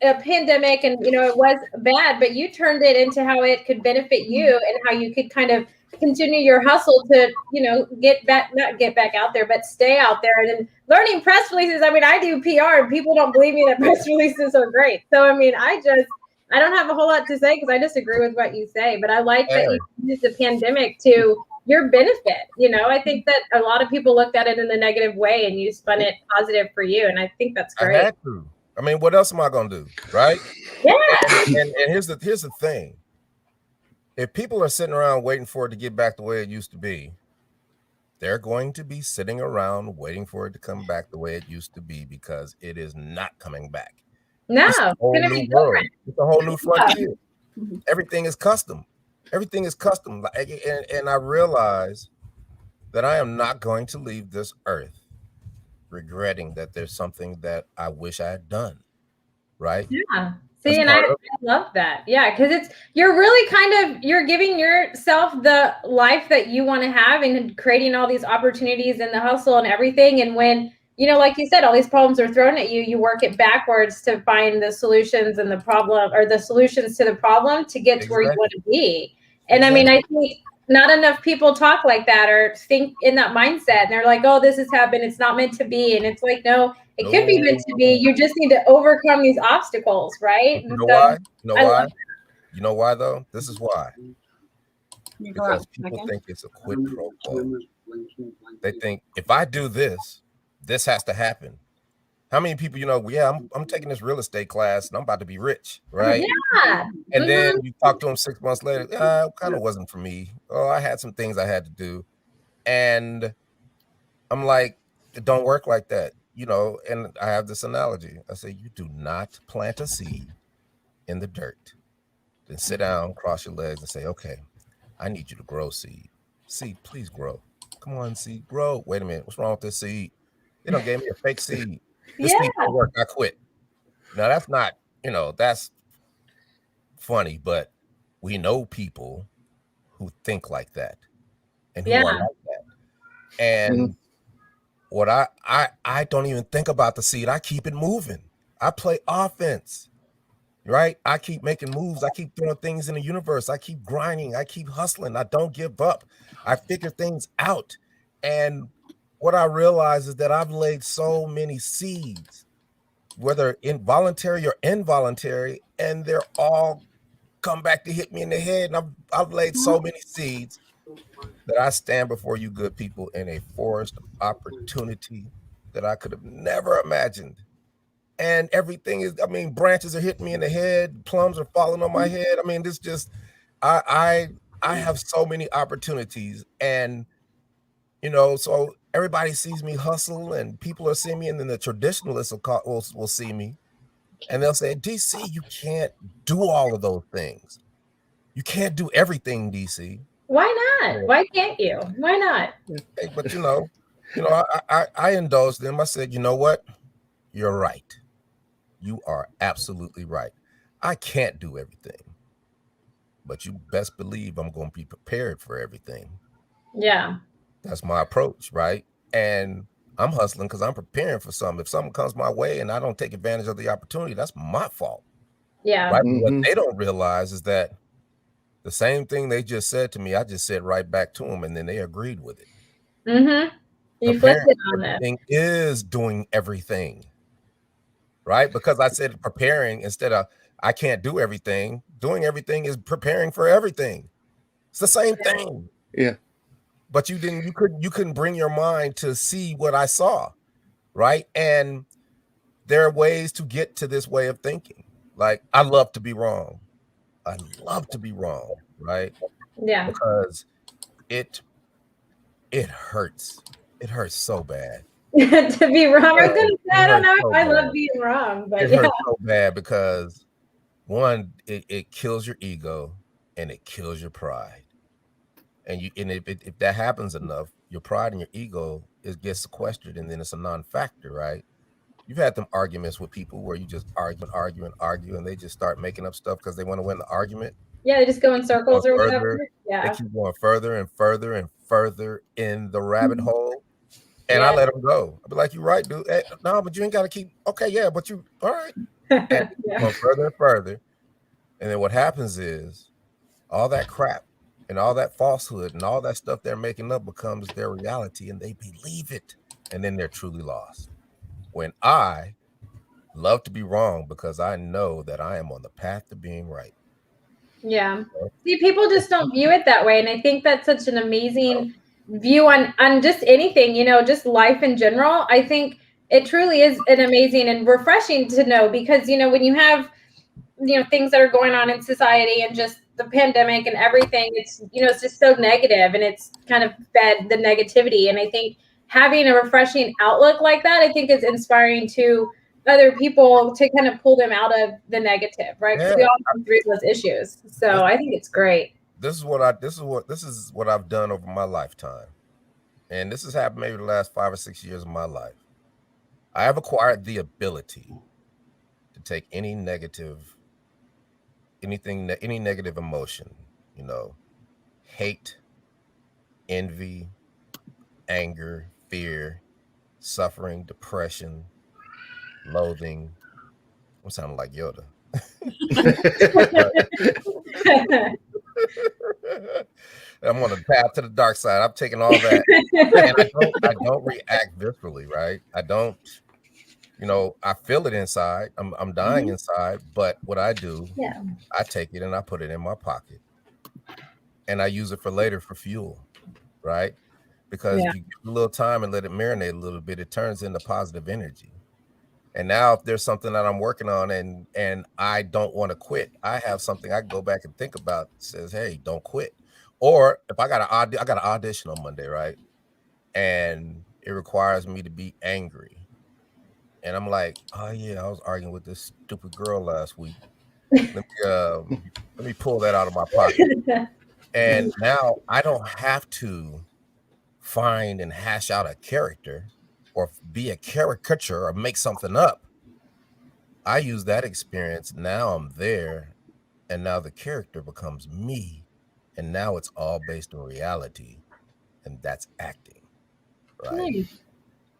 a pandemic and, it was bad, but you turned it into how it could benefit you and how you could kind of continue your hustle to, not get back out there, but stay out there. And then learning press releases. I mean, I do PR and people don't believe me that press releases are great. So, I mean, I don't have a whole lot to say because I disagree with what you say, but I like that you used the pandemic to your benefit. I think that a lot of people looked at it in a negative way and you spun it positive for you. And I think that's great. I had to. I mean, what else am I gonna do? Right? Yeah. And here's the thing. If people are sitting around waiting for it to get back the way it used to be, they're going to be sitting around waiting for it to come back the way it used to be because it is not coming back. No, It's a whole gonna new be world. different. It's a whole new frontier. Mhm. Everything is custom. Everything is custom. And I realize that I am not going to leave this earth regretting that there's something that I wish I had done. Right? Yeah. That's See, and part I of love that. Yeah, because you're really you're giving yourself the life that you want to have and creating all these opportunities and the hustle and everything. And when, like you said, all these problems are thrown at you, you work it backwards to find the solutions and the problem or the solutions to the problem to get to where you want to be. And I mean, I think not enough people talk like that or think in that mindset. And they're like, oh, this has happened. It's not meant to be. And it's like, no, it could be meant to be. You just need to overcome these obstacles, right? You And know so why? You know I why? love You know why though? This is why. You go Because out people second. think it's a quid pro quo. They think if I do this, this has to happen. How many people, I'm taking this real estate class and I'm about to be rich, right? Yeah. And then you talk to them 6 months later, it kind of wasn't for me. Oh, I had some things I had to do. And I'm like, it don't work like that, and I have this analogy. I say, you do not plant a seed in the dirt. Then sit down, cross your legs and say, okay, I need you to grow seed. Seed, please grow. Come on, seed, grow. Wait a minute. What's wrong with this seed? They don't gave me a fake seed. This seed don't work. I quit. Now that's not, that's funny, but we know people who think like that and who are like that. And what I don't even think about the seed. I keep it moving. I play offense. Right? I keep making moves. I keep throwing things in the universe. I keep grinding. I keep hustling. I don't give up. I figure things out. And what I realize is that I've laid so many seeds, whether involuntary or involuntary, and they're all come back to hit me in the head. And I've laid so many seeds that I stand before you good people in a forest of opportunity that I could have never imagined. And everything is, I mean, branches are hitting me in the head, plums are falling on my head. I mean, this just, I have so many opportunities, and so everybody sees me hustle, and people are seeing me, and then the traditionalists will see me, and they'll say, DC, you can't do all of those things. You can't do everything, DC. Why not? Why can't you? Why not? Hey, but I indulged them. I said, you know what? You're right. You are absolutely right. I can't do everything, but you best believe I'm going to be prepared for everything. Yeah. That's my approach, right? And I'm hustling because I'm preparing for something. If something comes my way and I don't take advantage of the opportunity, that's my fault. Yeah. Right. What they don't realize is that the same thing they just said to me, I just said right back to them, and then they agreed with it. Mm-hmm. You flipped it on that. Everything is doing everything. Right? Because I said preparing instead of I can't do everything. Doing everything is preparing for everything. It's the same thing. Yeah. But you couldn't bring your mind to see what I saw. Right? And there are ways to get to this way of thinking. Like, I love to be wrong. I love to be wrong, right? Yeah. Because it hurts. It hurts so bad. To be wrong. I don't know if I love being wrong, but it hurts so bad because one, it kills your ego and it kills your pride. And if that happens enough, your pride and your ego gets sequestered, and then it's a non-factor, right? You've had them arguments with people where you just argue, and they just start making up stuff because they want to win the argument. Yeah, they just go in circles or whatever. Yeah. They keep going further and further and further in the rabbit hole. And I let them go. I'll be like, you're right, dude. Hey, no, but you ain't got to keep, okay, yeah, but you, all right. And going further and further. And then what happens is all that crap and all that falsehood and all that stuff they're making up becomes their reality, and they believe it. And then they're truly lost. When I love to be wrong because I know that I am on the path to being right. Yeah. See, people just don't view it that way. And I think that's such an amazing view on just anything, just life in general. I think it truly is an amazing and refreshing to know, because, when you have, things that are going on in society and just the pandemic and everything, it's, it's just so negative, and it's kind of fed the negativity. And I think having a refreshing outlook like that, I think is inspiring to other people to kind of pull them out of the negative, right? Because we all go through those issues. So I think it's great. This is what I've done over my lifetime. And this has happened maybe the last 5 or 6 years of my life. I have acquired the ability to take any negative emotion, hate, envy, anger, fear, suffering, depression, loathing. I'm sounding like Yoda. I'm on the path to the dark side. I'm taking all that, and I don't react viscerally, right? I don't, I feel it inside. I'm dying inside, but what I do, I take it and I put it in my pocket, and I use it for later for fuel, right? Because if you give it a little time and let it marinate a little bit, it turns into positive energy. And now if there's something that I'm working on and I don't want to quit, I have something I can go back and think about that says, hey, don't quit. Or if I got an audition on Monday, right? And it requires me to be angry. And I'm like, oh yeah, I was arguing with this stupid girl last week. Let me pull that out of my pocket. And now I don't have to find and hash out a character or be a caricature or make something up. I use that experience. Now I'm there, and now the character becomes me, and now it's all based on reality, and that's acting, right? Nice.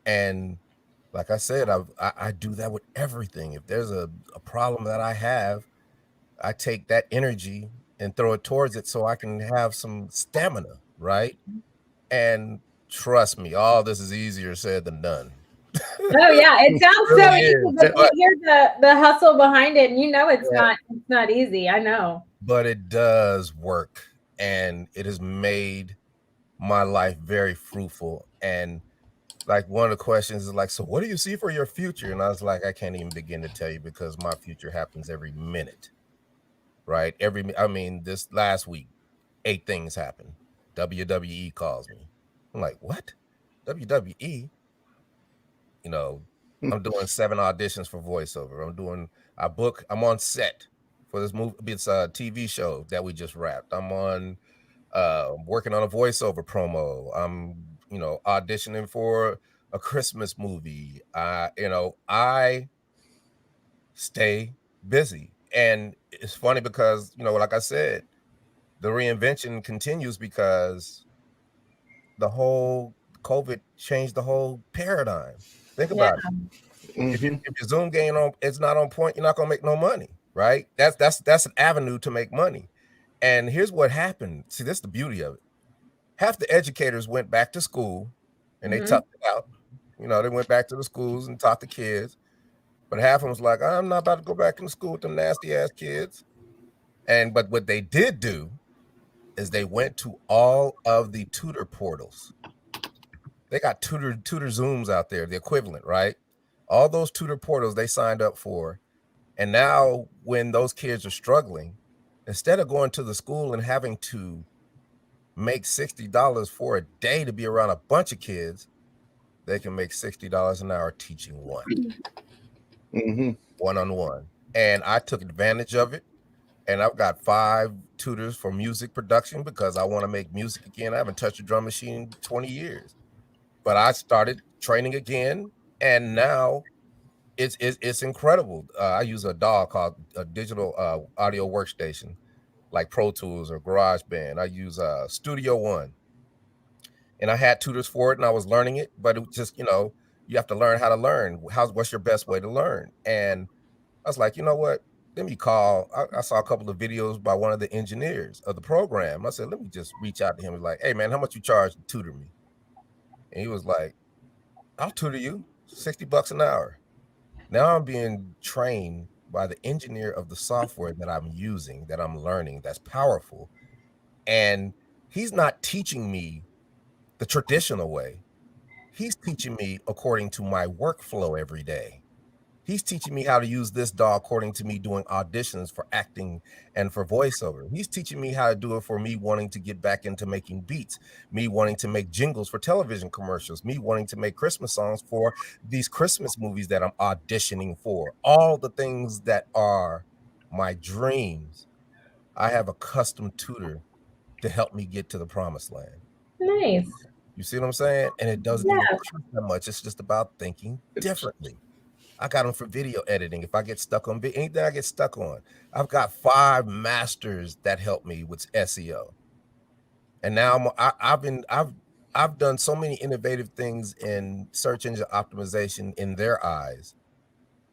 And like I said, I do that with everything. If there's a problem that I have, I take that energy and throw it towards it so I can have some stamina, right? And trust me, all this is easier said than done. Oh yeah, it sounds so easy, but you hear the hustle behind it, and it's not easy. I know. but it does work, and it has made my life very fruitful. And like one of the questions is like, so what do you see for your future? And I was like, I can't even begin to tell you, because my future happens every minute, right? This last week, 8 things happened. WWE calls me. I'm like, what? WWE? You know, I'm doing 7 auditions for voiceover. I'm on set for this movie. It's a TV show that we just wrapped. I'm on working on a voiceover promo. I'm, auditioning for a Christmas movie. I stay busy. And it's funny because, like I said, the reinvention continues because the whole COVID changed the whole paradigm. Think Yeah. about it. If your Zoom game it's not on point, you're not gonna make no money, right? That's an avenue to make money. And here's what happened. See, this is the beauty of it. Half the educators went back to school and they toughed it out. They went back to the schools and taught the kids. But half of them was like, I'm not about to go back into school with them nasty ass kids. But what they did do is they went to all of the tutor portals. They got tutor Zooms out there, the equivalent, right? All those tutor portals they signed up for. And now when those kids are struggling, instead of going to the school and having to make $60 for a day to be around a bunch of kids, they can make $60 an hour teaching one. One-on-one. And I took advantage of it. And I've got 5 tutors for music production because I want to make music again. I haven't touched a drum machine in 20 years. But I started training again, and now it's incredible. I use a DAW called a digital audio workstation, like Pro Tools or GarageBand. I use Studio One, and I had tutors for it, and I was learning it. But it was just, you have to learn how to learn. What's your best way to learn? And I was like, you know what? Let me call. I saw a couple of videos by one of the engineers of the program. I said, let me just reach out to him. Like, hey man, how much you charge to tutor me? And he was like, I'll tutor you, $60 an hour. Now I'm being trained by the engineer of the software that I'm using, that I'm learning, that's powerful. And he's not teaching me the traditional way. He's teaching me according to my workflow every day. He's teaching me how to use this DAW according to me doing auditions for acting and for voiceover. He's teaching me how to do it for me wanting to get back into making beats, me wanting to make jingles for television commercials, me wanting to make Christmas songs for these Christmas movies that I'm auditioning for. All the things that are my dreams, I have a custom tutor to help me get to the promised land. Nice. You see what I'm saying? And it doesn't even cost that much. It's just about thinking differently. I got them for video editing. If I get stuck on anything I get stuck on, I've got 5 masters that help me with SEO. And now I've done so many innovative things in search engine optimization in their eyes.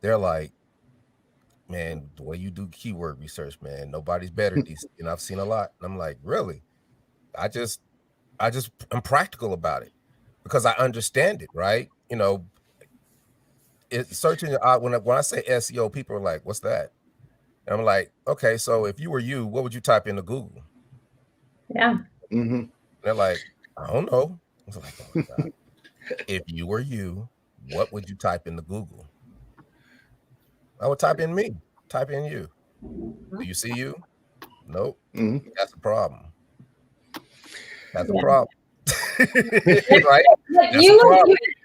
They're like, man, the way you do keyword research, man, nobody's better at these. And I've seen a lot. And I'm like, really? I'm practical about it because I understand it, right? It's searching when I say SEO, people are like, what's that? And I'm like, okay, so if you were you, what would you type into Google? Yeah. They're like, I don't know. I was like, oh my God. If you were you, what would you type into Google? I would type in me, type in you. Do you see you? Nope. That's a problem. That's a problem. Right? Like you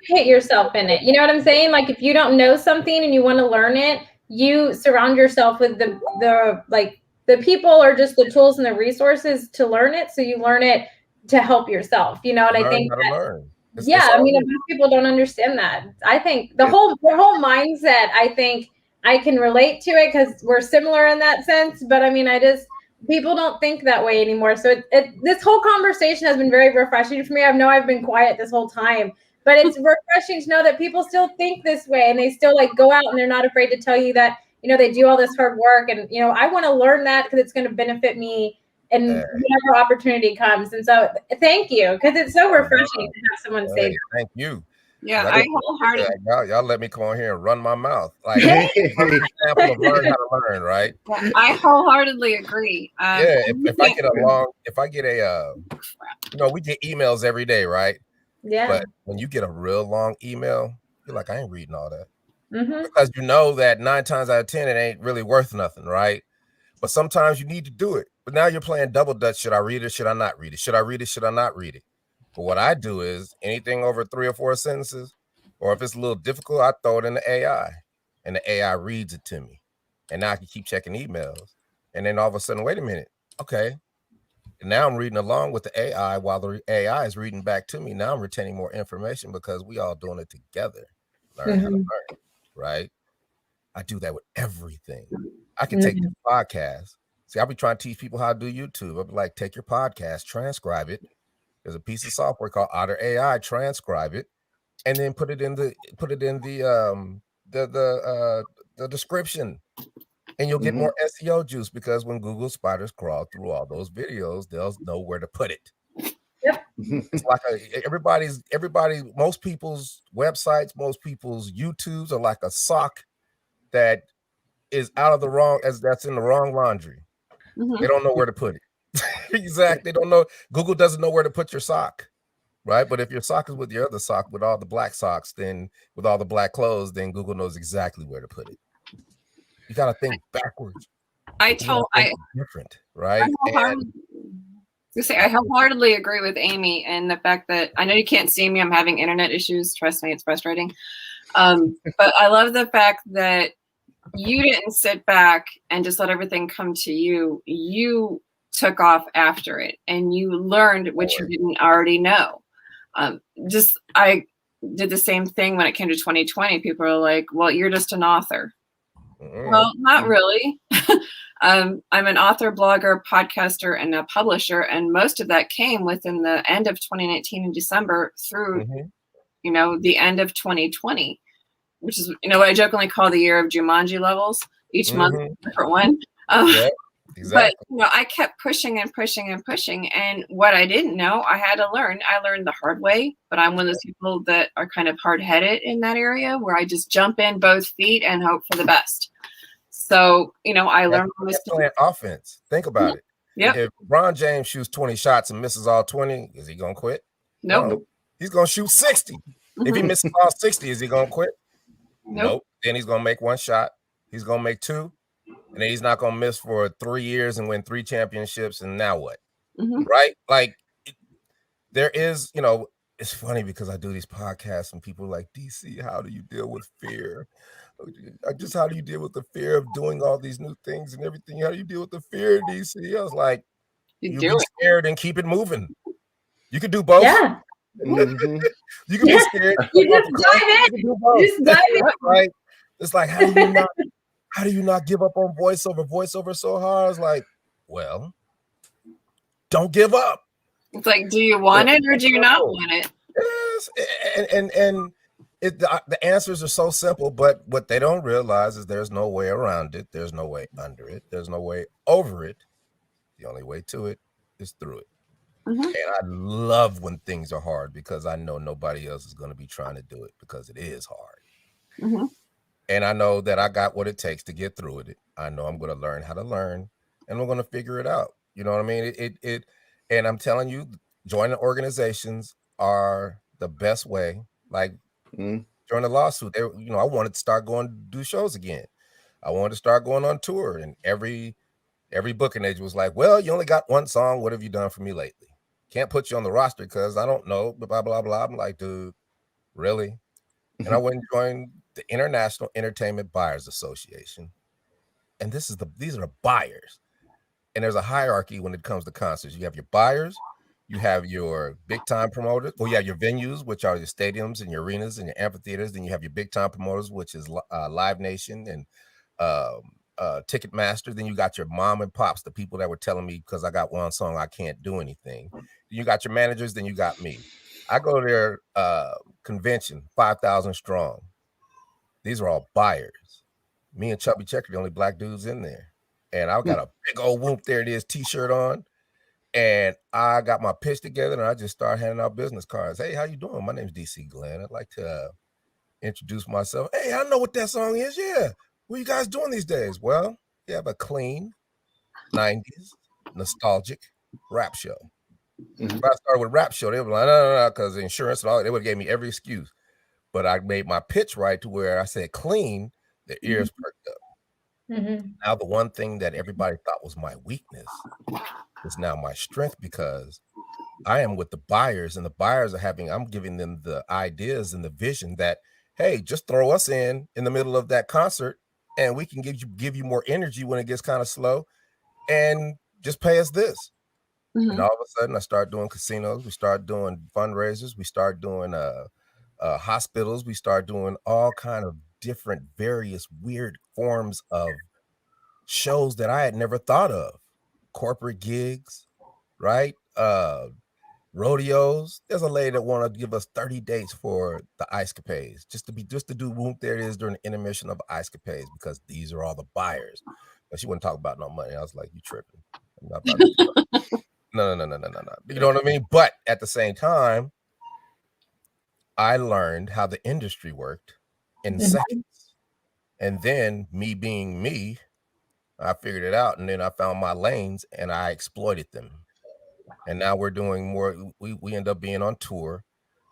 educate yourself in it. You know what I'm saying? Like if you don't know something and you want to learn it, you surround yourself with the people or just the tools and the resources to learn it. So you learn it to help yourself. You know what I think? It's most people don't understand that. I think the whole mindset, I think I can relate to it because we're similar in that sense. But I mean, people don't think that way anymore. So this whole conversation has been very refreshing for me. I know I've been quiet this whole time, but it's refreshing to know that people still think this way and they still go out and they're not afraid to tell you that, they do all this hard work. And, I want to learn that because it's going to benefit me and whatever opportunity comes. And so thank you, because it's so refreshing to have someone say that. Thank you. Yeah, I wholeheartedly. Y'all let me come on here and run my mouth. Like example of learn how to learn, right? I wholeheartedly agree. Yeah, if I get a we get emails every day, right? Yeah. But when you get a real long email, you're like, I ain't reading all that. Mm-hmm. Because you know that 9 times out of 10, it ain't really worth nothing, right? But sometimes you need to do it. But now you're playing double dutch. Should I read it? Should I not read it? Should I read it? Should I not read it? But what I do is anything over 3 or 4 sentences, or if it's a little difficult, I throw it in the AI, and the AI reads it to me. And now I can keep checking emails. And then all of a sudden, wait a minute. Okay. And now I'm reading along with the AI while the AI is reading back to me. Now I'm retaining more information because we all doing it together. Learn how to learn, right? I do that with everything. I can take this podcast. See, I'll be trying to teach people how to do YouTube. I'll be like, take your podcast, transcribe it. There's a piece of software called Otter AI, transcribe it, and then put it in the description. And you'll get more SEO juice because when Google spiders crawl through all those videos, they'll know where to put it. Yep. It's like most people's websites, most people's YouTubes are like a sock that is that's in the wrong laundry. They don't know where to put it. Exactly. They don't know. Google doesn't know where to put your sock. Right. But if your sock is with your other sock with all the black socks, then with all the black clothes, then Google knows exactly where to put it. You got to think backwards. Different, right? I wholeheartedly agree with Amy and the fact that I know you can't see me. I'm having internet issues. Trust me, it's frustrating. But I love the fact that you didn't sit back and just let everything come to you. You took off after it and you learned what you didn't already know. I did the same thing when it came to 2020. People are like, well, you're just an author. Well, not really. I'm an author, blogger, podcaster, and a publisher. And most of that came within the end of 2019 in December through, the end of 2020, which is, what I jokingly call the year of Jumanji levels. Each month, different one. Exactly. But, I kept pushing and pushing and pushing. And what I didn't know, I had to learn. I learned the hard way, but I'm one of those people that are kind of hard-headed in that area where I just jump in both feet and hope for the best. So, I learned from this. Playing offense. Think about it. Yep. If LeBron James shoots 20 shots and misses all 20, is he going to quit? Nope. No. He's going to shoot 60. If he misses all 60, is he going to quit? Nope. Then he's going to make one shot. He's going to make 2. And then he's not going to miss for 3 years and win 3 championships. And now what? Right? Like, there is, it's funny because I do these podcasts and people are like, DC, how do you deal with fear? How do you deal with the fear of doing all these new things and everything? How do you deal with the fear, DC? I was like, you be scared and keep it moving. You could do both. Yeah. You can be scared. You just dive in. Just dive in. Right? It's like, how do you not give up on voiceover? Voiceover so hard. I was like, well, don't give up. It's like, do you want it or do you not want it? Yes. And the answers are so simple, but what they don't realize is there's no way around it. There's no way under it. There's no way over it. The only way to it is through it. And I love when things are hard because I know nobody else is going to be trying to do it because it is hard. And I know that I got what it takes to get through it. I know I'm going to learn how to learn and I'm going to figure it out. You know what I mean? And I'm telling you, joining organizations are the best way. Like during the lawsuit, I wanted to start going to do shows again. I wanted to start going on tour, and every booking agent was like, well, you only got one song. What have you done for me lately? Can't put you on the roster because I don't know, blah, blah, blah. I'm like, dude, really? And I went and joined the International Entertainment Buyers Association. And these are the buyers. And there's a hierarchy when it comes to concerts. You have your buyers, you have your big time promoters. Well, you have your venues, which are your stadiums and your arenas and your amphitheaters. Then you have your big time promoters, which is Live Nation and Ticketmaster. Then you got your mom and pops, the people that were telling me because I got one song, I can't do anything. Then you got your managers. Then you got me. I go to their convention, 5,000 strong. These are all buyers. Me and Chubby Checker, the only black dudes in there. And I've got a big old whoop, there it is, t-shirt on. And I got my pitch together and I just started handing out business cards. Hey, how you doing? My name's DC Glenn. I'd like to introduce myself. Hey, I know what that song is. Yeah. What are you guys doing these days? Well, you have a clean 90s nostalgic rap show. Mhm. If I started with rap show, they were like, no, because insurance and all, they would have gave me every excuse. But I made my pitch right to where I said clean, their ears perked up. Now, the one thing that everybody thought was my weakness is now my strength, because I am with the buyers, and the buyers I'm giving them the ideas and the vision that, hey, just throw us in the middle of that concert and we can give you more energy when it gets kind of slow, and just pay us this. And all of a sudden I start doing casinos, we start doing fundraisers, we start doing hospitals, we start doing all kind of different various weird forms of shows that I had never thought of. Corporate gigs, right? Rodeos. There's a lady that wanted to give us 30 dates for the Ice Capades, just to do whoop, there it is during the intermission of Ice Capades, because these are all the buyers. But she wouldn't talk about no money. I was like, you tripping. I'm not about to do that. No. You know what I mean? But at the same time, I learned how the industry worked in seconds. And then, me being me, I figured it out, and then I found my lanes and I exploited them. And now we're doing more. We end up being on tour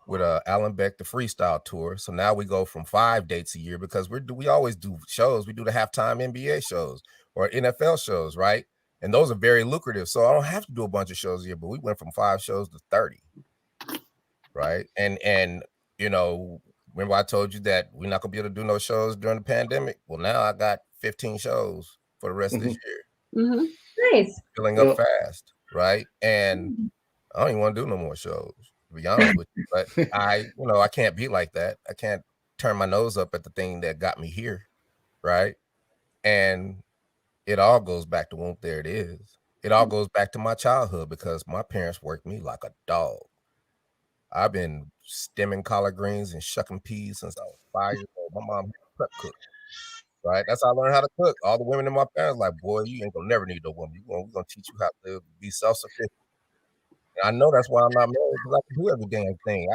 with Alan Beck, the freestyle tour. So now we go from 5 dates a year, because we always do shows. We do the halftime NBA shows or NFL shows, right? And those are very lucrative. So I don't have to do a bunch of shows a year, but we went from 5 shows to 30, right? And you know, remember I told you that we're not gonna be able to do no shows during the pandemic? Well, now I got 15 shows for the rest of this year. Nice. Filling up fast, right? And I don't even want to do no more shows, to be honest with you. But I can't be like that. I can't turn my nose up at the thing that got me here, right? And it all goes back to whoop, there it is. It all goes back to my childhood, because my parents worked me like a dog. I've been stemming collard greens and shucking peas since I was 5 years old. My mom had a prep cook, right? That's how I learned how to cook. All the women in my family like, boy, you ain't gonna never need a woman. We're gonna teach you how to be self-sufficient. And I know that's why I'm not married, because I can do every damn thing.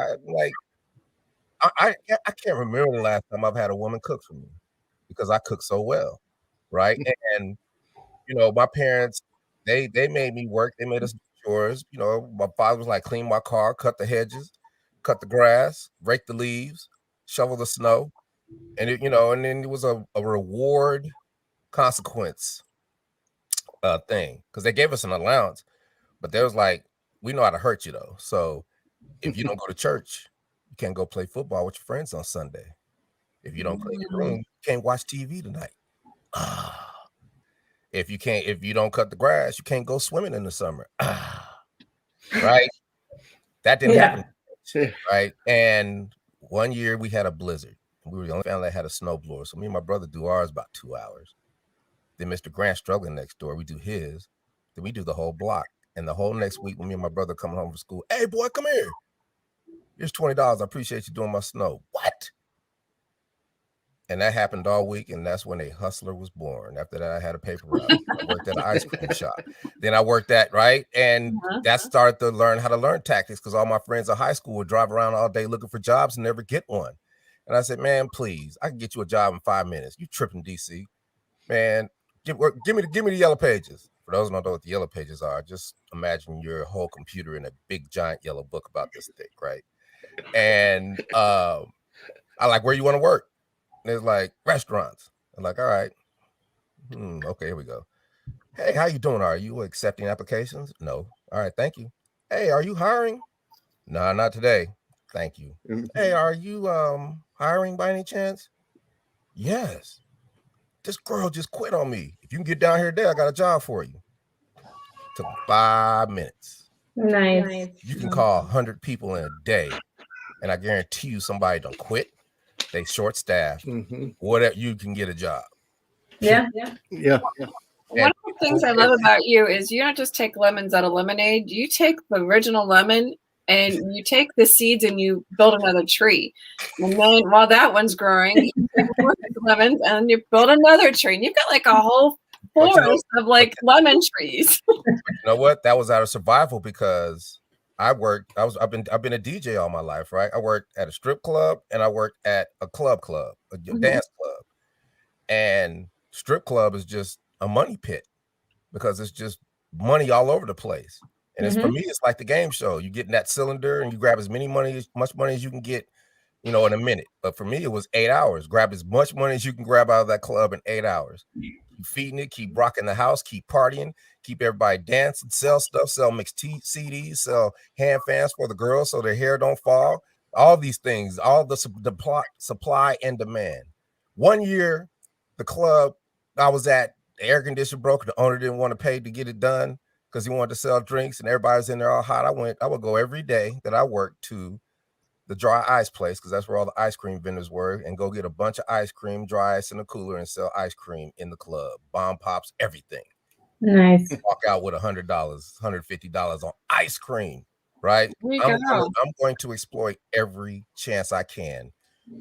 I can't remember the last time I've had a woman cook for me, because I cook so well, right? And my parents, they made me work. They made us do chores. My father was like, clean my car, cut the hedges, cut the grass, rake the leaves, shovel the snow. And and then it was a reward consequence thing, because they gave us an allowance, but they was like, we know how to hurt you though. So if you don't go to church, you can't go play football with your friends on Sunday. If you don't clean your room, you can't watch TV tonight. If you don't cut the grass, you can't go swimming in the summer. Right? That didn't happen. Right? And one year we had a blizzard. We were the only family that had a snowblower. So me and my brother do ours about 2 hours. Then Mr. Grant struggling next door, we do his. Then we do the whole block. And the whole next week when me and my brother coming home from school, hey boy, come here. Here's $20. I appreciate you doing my snow. What? And that happened all week, and that's when a hustler was born. After that, I had a paper route. I worked at an ice cream shop. Then I worked at, right? And that started to learn how to learn tactics, because all my friends in high school would drive around all day looking for jobs and never get one. And I said, man, please, I can get you a job in 5 minutes. You tripping, DC. Man, give me the yellow pages. For those who don't know what the yellow pages are, just imagine your whole computer in a big, giant yellow book about this thick, right? And I like, where you want to work? And it's like, restaurants. I'm like, all right. Okay, here we go. Hey, how you doing? Are you accepting applications? No. All right, thank you. Hey, are you hiring? No, not today. Thank you. Hey, are you hiring by any chance? Yes. This girl just quit on me. If you can get down here today, I got a job for you. Took 5 minutes. Nice. You can call 100 people in a day, and I guarantee you somebody don't quit. They short staffed. Whatever, you can get a job. Yeah. One of the things I love about you is you don't just take lemons out of lemonade. You take the original lemon and you take the seeds and you build another tree. And then while that one's growing, you take more lemons and you build another tree. And you've got like a whole forest of like lemon trees. You know what? That was out of survival because I've been a DJ all my life, right? I worked at a strip club and I worked at a a dance club. And strip club is just a money pit because it's just money all over the place. And it's for me, it's like the game show. You get in that cylinder and you grab as much money as you can get, in a minute. But for me, it was 8 hours. Grab as much money as you can grab out of that club in 8 hours. Keep feeding it, keep rocking the house, keep partying, keep everybody dancing, sell stuff, sell mixed CDs, sell hand fans for the girls so their hair don't fall. All these things, all the supply and demand. 1 year, the club I was at, the air conditioner broke. The owner didn't want to pay to get it done because he wanted to sell drinks and everybody was in there all hot. I would go every day that I worked to the dry ice place because that's where all the ice cream vendors were, and go get a bunch of ice cream, dry ice in the cooler, and sell ice cream in the club, bomb pops, everything. Nice. Walk out with $100, $150 on ice cream, right? I'm going to exploit every chance I can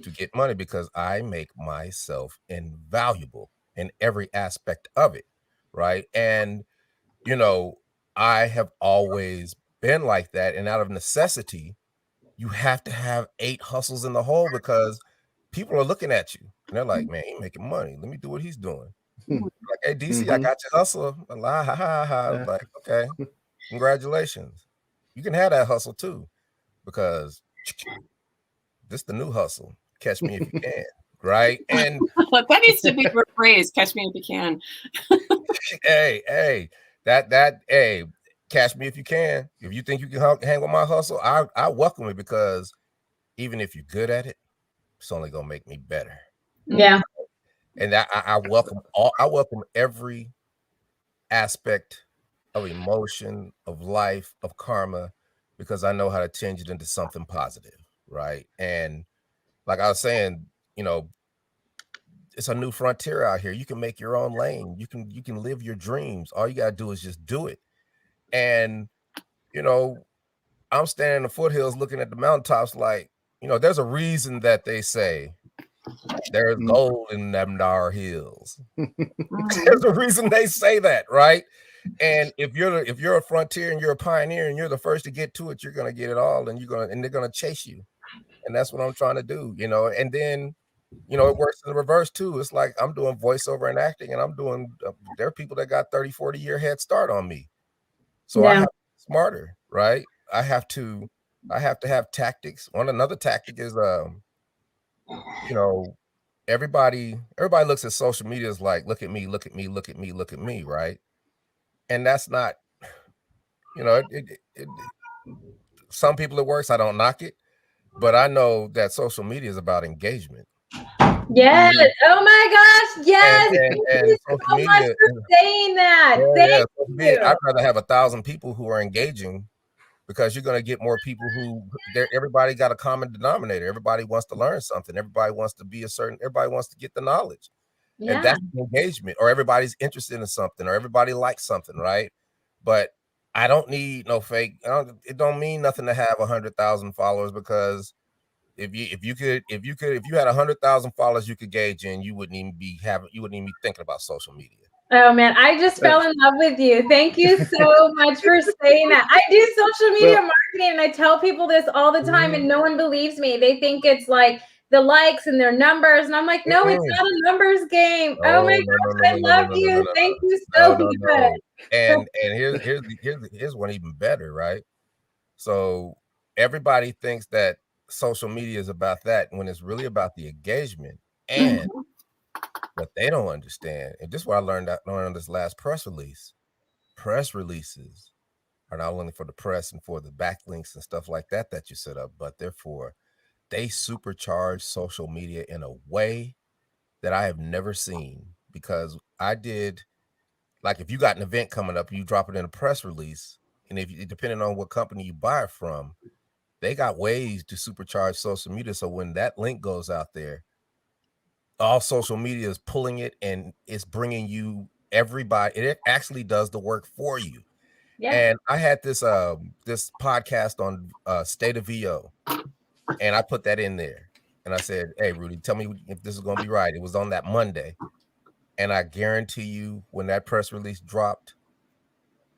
to get money because I make myself invaluable in every aspect of it, right? And I have always been like that, and out of necessity, you have to have 8 hustles in the hole because people are looking at you and they're like, man, he's making money. Let me do what he's doing. Like, hey, DC, I got your hustle. Like, okay, congratulations. You can have that hustle too because this is the new hustle. Catch me if you can, right? And that needs to be rephrased. Catch me if you can. hey, catch me if you can. If you think you can hang with my hustle, I welcome it because even if you're good at it, it's only gonna make me better. Yeah. And I welcome every aspect of emotion, of life, of karma, because I know how to change it into something positive, right? And like I was saying, it's a new frontier out here. You can make your own lane. You can live your dreams. All you gotta do is just do it. And I'm standing in the foothills looking at the mountaintops like, there's a reason that they say there's gold in them dar hills. There's a reason they say that, right? And if you're a frontier and you're a pioneer and you're the first to get to it, you're gonna get it all, and they're gonna chase you. And that's what I'm trying to do, and then it works in the reverse too. It's like I'm doing voiceover and acting, and there are people that got 30, 40 year head start on me. So I have to be smarter, right? I have to have tactics. Another tactic is everybody looks at social media as like, look at me, look at me, look at me, look at me, right? And that's not, some people it works. I don't knock it, but I know that social media is about engagement. Yes. Oh my gosh. Yes. And Thank you so much for saying that. Thank you. I'd rather have 1,000 people who are engaging because you're going to get more people everybody got a common denominator. Everybody wants to learn something. Everybody wants to everybody wants to get the knowledge. Yeah. And that's engagement, or everybody's interested in something, or everybody likes something, right? But I don't need no fake. It don't mean nothing to have 100,000 followers, because if you had 100,000 followers you could gauge in, you wouldn't even be thinking about social media. Oh man, I just fell in love with you. Thank you so much for saying that. I do social media marketing, and I tell people this all the time, and no one believes me. They think it's like the likes and their numbers, and I'm like, no, it's not a numbers game. Oh my gosh, I love you. Thank you so much. And here's one even better, right? So everybody thinks that social media is about that when it's really about the engagement. And what they don't understand, and this is what I learned on this last press release. Press releases are not only for the press and for the backlinks and stuff like that you set up, but they supercharge social media in a way that I have never seen. Because if you got an event coming up, you drop it in a press release, and depending on what company you buy it from, they got ways to supercharge social media. So when that link goes out there, all social media is pulling it, and it's bringing you everybody. It actually does the work for you. Yeah. And I had this podcast on State of VO, and I put that in there, and I said, hey, Rudy, tell me if this is going to be right. It was on that Monday, And I guarantee you, when that press release dropped,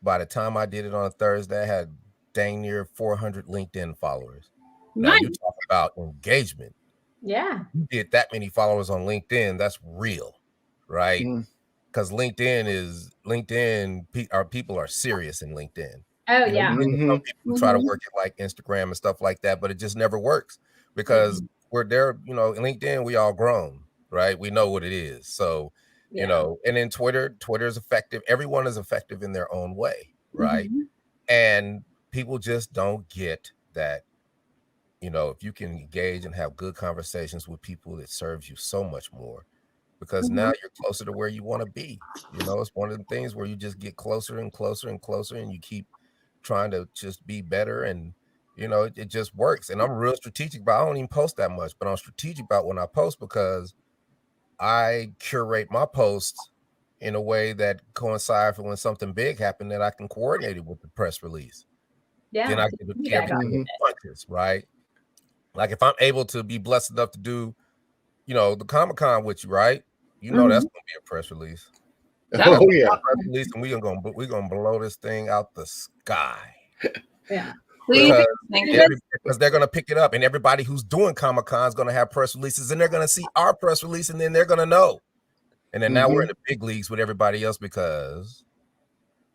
by the time I did it on a Thursday, I had dang near 400 LinkedIn followers. Now Nice. you talk about engagement. Yeah. You get that many followers on LinkedIn, that's real, right? Because people are serious in LinkedIn. Oh, You know, yeah. some people try to work it like Instagram and stuff like that, but it just never works because we're there, you know, in LinkedIn, we all grown, right? We know what it is. So, you know, and then Twitter is effective. Everyone is effective in their own way, right? And people just don't get that, you know, if you can engage and have good conversations with people, it serves you so much more because now you're closer to where you want to be. You know, it's one of the things where you just get closer and closer and closer and you keep trying to just be better. And, you know, it just works. And I'm real strategic, but I don't even post that much, but I'm strategic about when I post because I curate my posts in a way that coincides for when something big happened that I can coordinate it with the press release. Yeah. Then I get everything in bunches, right? Like if I'm able to be blessed enough to do, you know, the Comic-Con with you, right? You know, that's gonna be a press release. Oh yeah. Press release, and we're gonna blow this thing out the sky. Yeah. Because they're gonna pick it up, and everybody who's doing Comic-Con is gonna have press releases, and they're gonna see our press release, and then they're gonna know. And then now we're in the big leagues with everybody else because,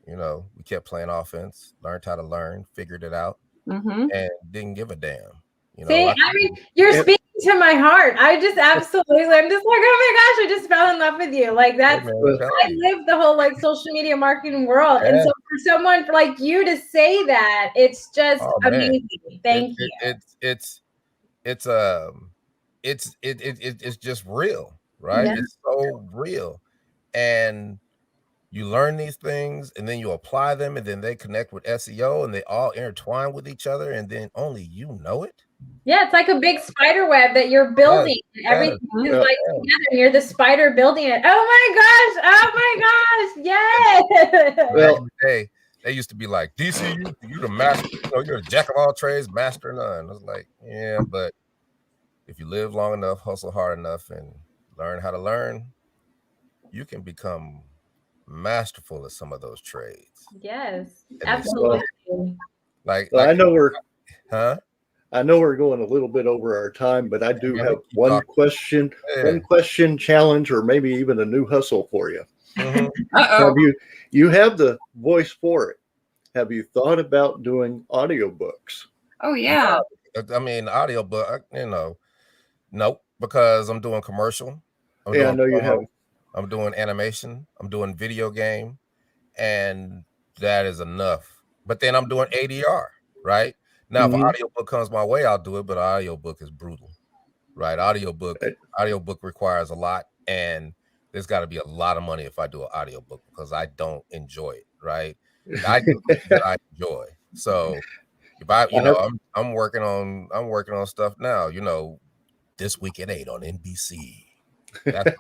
you know, we kept playing offense, learned how to learn, figured it out, and didn't give a damn. You know, See, I mean, you're speaking to my heart. I just absolutely, I'm just like, oh my gosh, I just fell in love with you. Like that's, I live the whole like social media marketing world. And so for someone like you to say that, it's just amazing. Thank you. It's just real, right? Yeah. It's so real. And you learn these things and then you apply them and then they connect with SEO and they all intertwine with each other and then only you know it. Yeah, it's like a big spider web that you're building. Everything is like together and you're the spider building it. Oh my gosh. Yes. Well, they used to be like, DC, you the master, you know, you're a jack of all trades, master of none. I was like, yeah, but if you live long enough, hustle hard enough, and learn how to learn, you can become masterful at some of those trades. Yes, absolutely. Like I know I know we're going a little bit over our time, but I do have one question challenge, or maybe even a new hustle for you. You have the voice for it. Have you thought about doing audiobooks? Oh yeah. I mean, audiobook, you know, nope, because I'm doing commercial. I know you have. I'm doing animation. I'm doing video game, and that is enough. But then I'm doing ADR, right? Now, if an audiobook comes my way, I'll do it, but an audiobook is brutal, right? Audiobook requires a lot, and there's got to be a lot of money if I do an audiobook because I don't enjoy it, right? I do things that I enjoy. So if I'm working on stuff now, you know, This Week at 8 on NBC. That's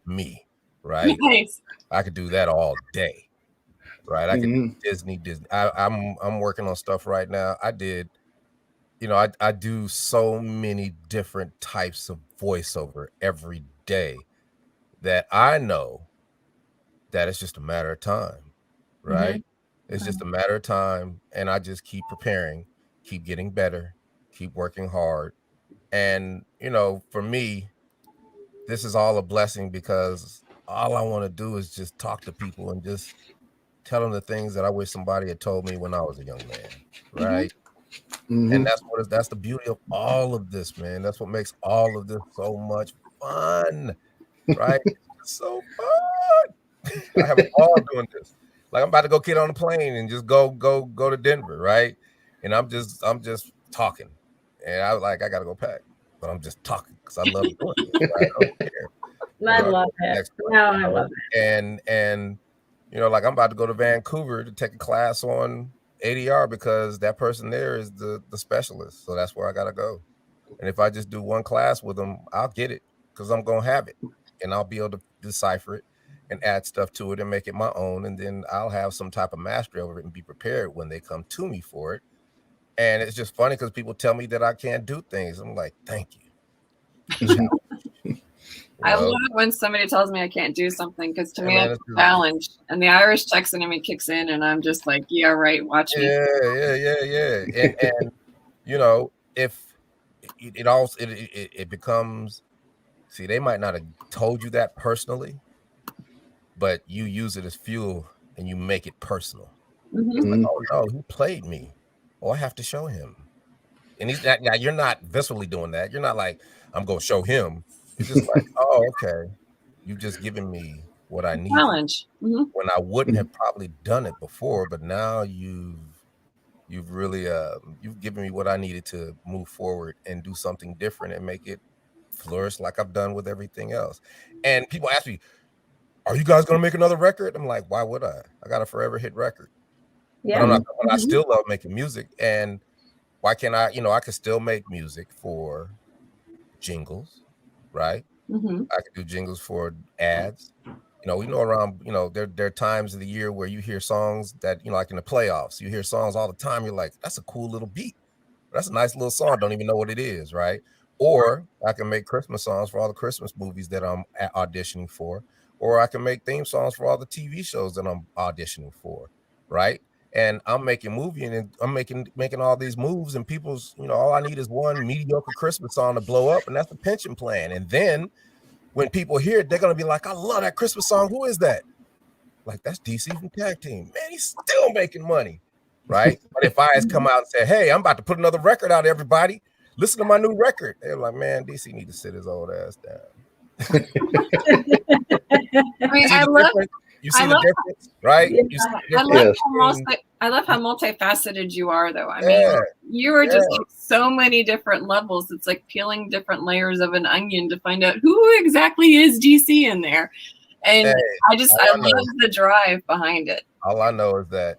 me, right? Nice. I could do that all day, right? I could do Disney. I'm working on stuff right now. I do so many different types of voiceover every day that I know that it's just a matter of time, right? It's just a matter of time, and I just keep preparing, keep getting better, keep working hard. And, you know, for me, this is all a blessing because all I want to do is just talk to people and just tell them the things that I wish somebody had told me when I was a young man, right? And that's the beauty of all of this, man. That's what makes all of this so much fun, right? It's so fun. I have a ball doing this. Like I'm about to go get on a plane and just go to Denver, right? And I'm just talking, and I gotta go pack, but I'm just talking because I love doing this. Right? I don't care. I love it. I love it. And you know, like I'm about to go to Vancouver to take a class on ADR because that person there is the specialist. So that's where I gotta go. And if I just do one class with them, I'll get it because I'm gonna have it, and I'll be able to decipher it and add stuff to it and make it my own. And then I'll have some type of mastery over it and be prepared when they come to me for it. And it's just funny because people tell me that I can't do things. I'm like, thank you. I love it when somebody tells me I can't do something, because to me, man, it's a challenge. And the Irish Texan in me kicks in, and I'm just like, yeah, right, watch me. Yeah. And you know, if it becomes, see, they might not have told you that personally, but you use it as fuel and you make it personal. It's like, oh no, he played me. Oh, I have to show him. And he's not, now you're not viscerally doing that. You're not like, I'm gonna show him. You're just like, oh, okay. You've just given me what I need. Challenge. When I wouldn't have probably done it before, but now you've really you've given me what I needed to move forward and do something different and make it flourish like I've done with everything else. And people ask me, are you guys gonna make another record? I'm like, why would I? I got a forever hit record. Yeah. But I'm not, but I still love making music. And why can't I, I could still make music for jingles, right? I could do jingles for ads. We know around, there are times of the year where you hear songs that, like in the playoffs, you hear songs all the time. You're like, that's a cool little beat. That's a nice little song. Don't even know what it is, right? Or I can make Christmas songs for all the Christmas movies that I'm auditioning for. Or I can make theme songs for all the TV shows that I'm auditioning for, right? And I'm making movie and I'm making all these moves, and people's, all I need is one mediocre Christmas song to blow up, and that's the pension plan. And then when people hear it, they're gonna be like, I love that Christmas song. Who is that? Like, that's DC from Tag Team. Man, he's still making money, right? But if I just come out and say, hey, I'm about to put another record out, everybody, listen to my new record, they're like, man, DC need to sit his old ass down. I mean, I love you see the difference, right? Yeah. I love how multifaceted you are, though. I mean, you are just like so many different levels. It's like peeling different layers of an onion to find out who exactly is DC in there. And I love the drive behind it. All I know is that,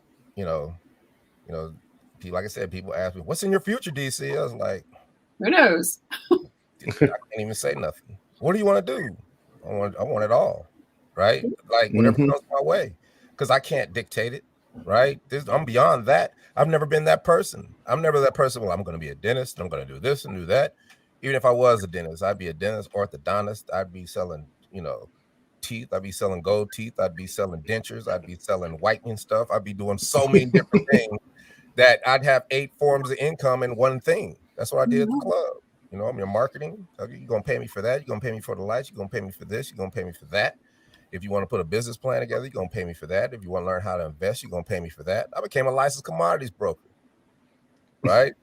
like I said, people ask me, what's in your future, DC? I was like, who knows? I can't even say nothing. What do you want to do? I want it all, right? Like whatever comes my way, because I can't dictate it, right? I'm beyond that. I've never been that person. I'm never that person. Well, I'm going to be a dentist. I'm going to do this and do that. Even if I was a dentist, I'd be a dentist, orthodontist. I'd be selling, teeth. I'd be selling gold teeth. I'd be selling dentures. I'd be selling whitening stuff. I'd be doing so many different things that I'd have 8 forms of income in one thing. That's what I did at the club. I'm your marketing. You're going to pay me for that. You're going to pay me for the lights. You're going to pay me for this. You're going to pay me for that. If you want to put a business plan together, you're going to pay me for that. If you want to learn how to invest, you're going to pay me for that. I became a licensed commodities broker, right?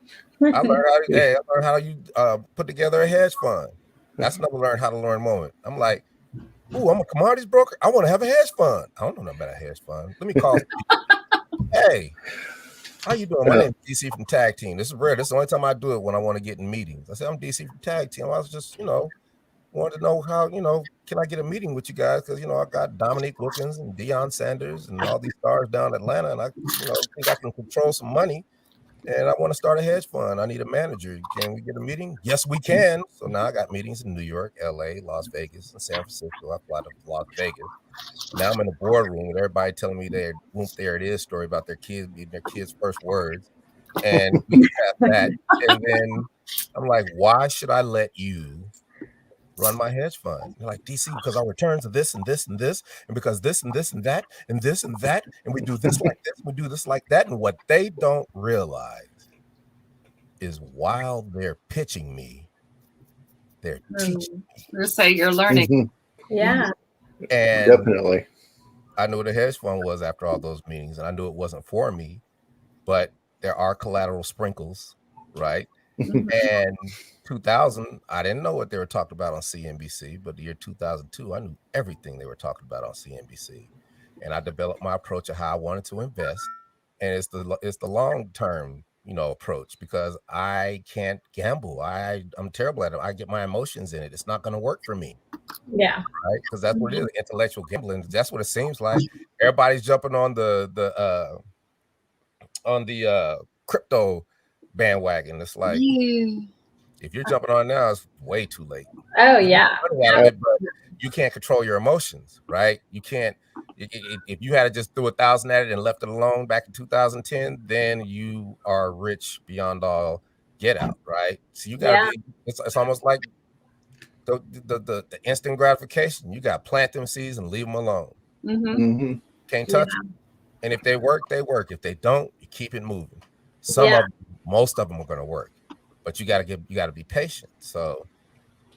I learned how you put together a hedge fund. That's another learn how to learn moment. I'm like, ooh, I'm a commodities broker. I want to have a hedge fund. I don't know nothing about a hedge fund. Let me call. Hey, how you doing? My name is DC from Tag Team. This is rare. This is the only time I do it when I want to get in meetings. I said, I'm DC from Tag Team. I was just, wanted to know how, can I get a meeting with you guys? Because, I got Dominique Wilkins and Deion Sanders and all these stars down in Atlanta. And I, think I can control some money. And I want to start a hedge fund. I need a manager. Can we get a meeting? Yes, we can. So now I got meetings in New York, LA, Las Vegas, and San Francisco. I fly to Las Vegas. Now I'm in the boardroom with everybody telling me their "whoop, there it is" story about their kids being their kids' first words. And we have that. And then I'm like, why should I let you run my hedge fund? They're like, DC, because our returns are this and this and this, and because this and this and that, and this and that, and we do this like this, we do this like that. And what they don't realize is while they're pitching me, they're teaching me. You're saying you're learning. Yeah. And definitely. I knew what a hedge fund was after all those meetings, and I knew it wasn't for me, but there are collateral sprinkles, right? And 2000, I didn't know what they were talking about on CNBC, but the year 2002, I knew everything they were talking about on CNBC. And I developed my approach of how I wanted to invest. And it's the long-term, approach, because I can't gamble. I'm terrible at it. I get my emotions in it. It's not going to work for me. Yeah. Right? Because that's what it is. Intellectual gambling. That's what it seems like. Everybody's jumping on the crypto bandwagon. It's like, if you're jumping on now, it's way too late. Oh yeah. But you can't control your emotions, right? You can't. If you had to just threw 1,000 at it and left it alone back in 2010, then you are rich beyond all get out, right? So you gotta be. It's almost like the instant gratification. You got to plant them seeds and leave them alone. Mm-hmm. Can't touch them. And if they work, they work. If they don't, you keep it moving. Most of them are going to work, but you got to be patient. So,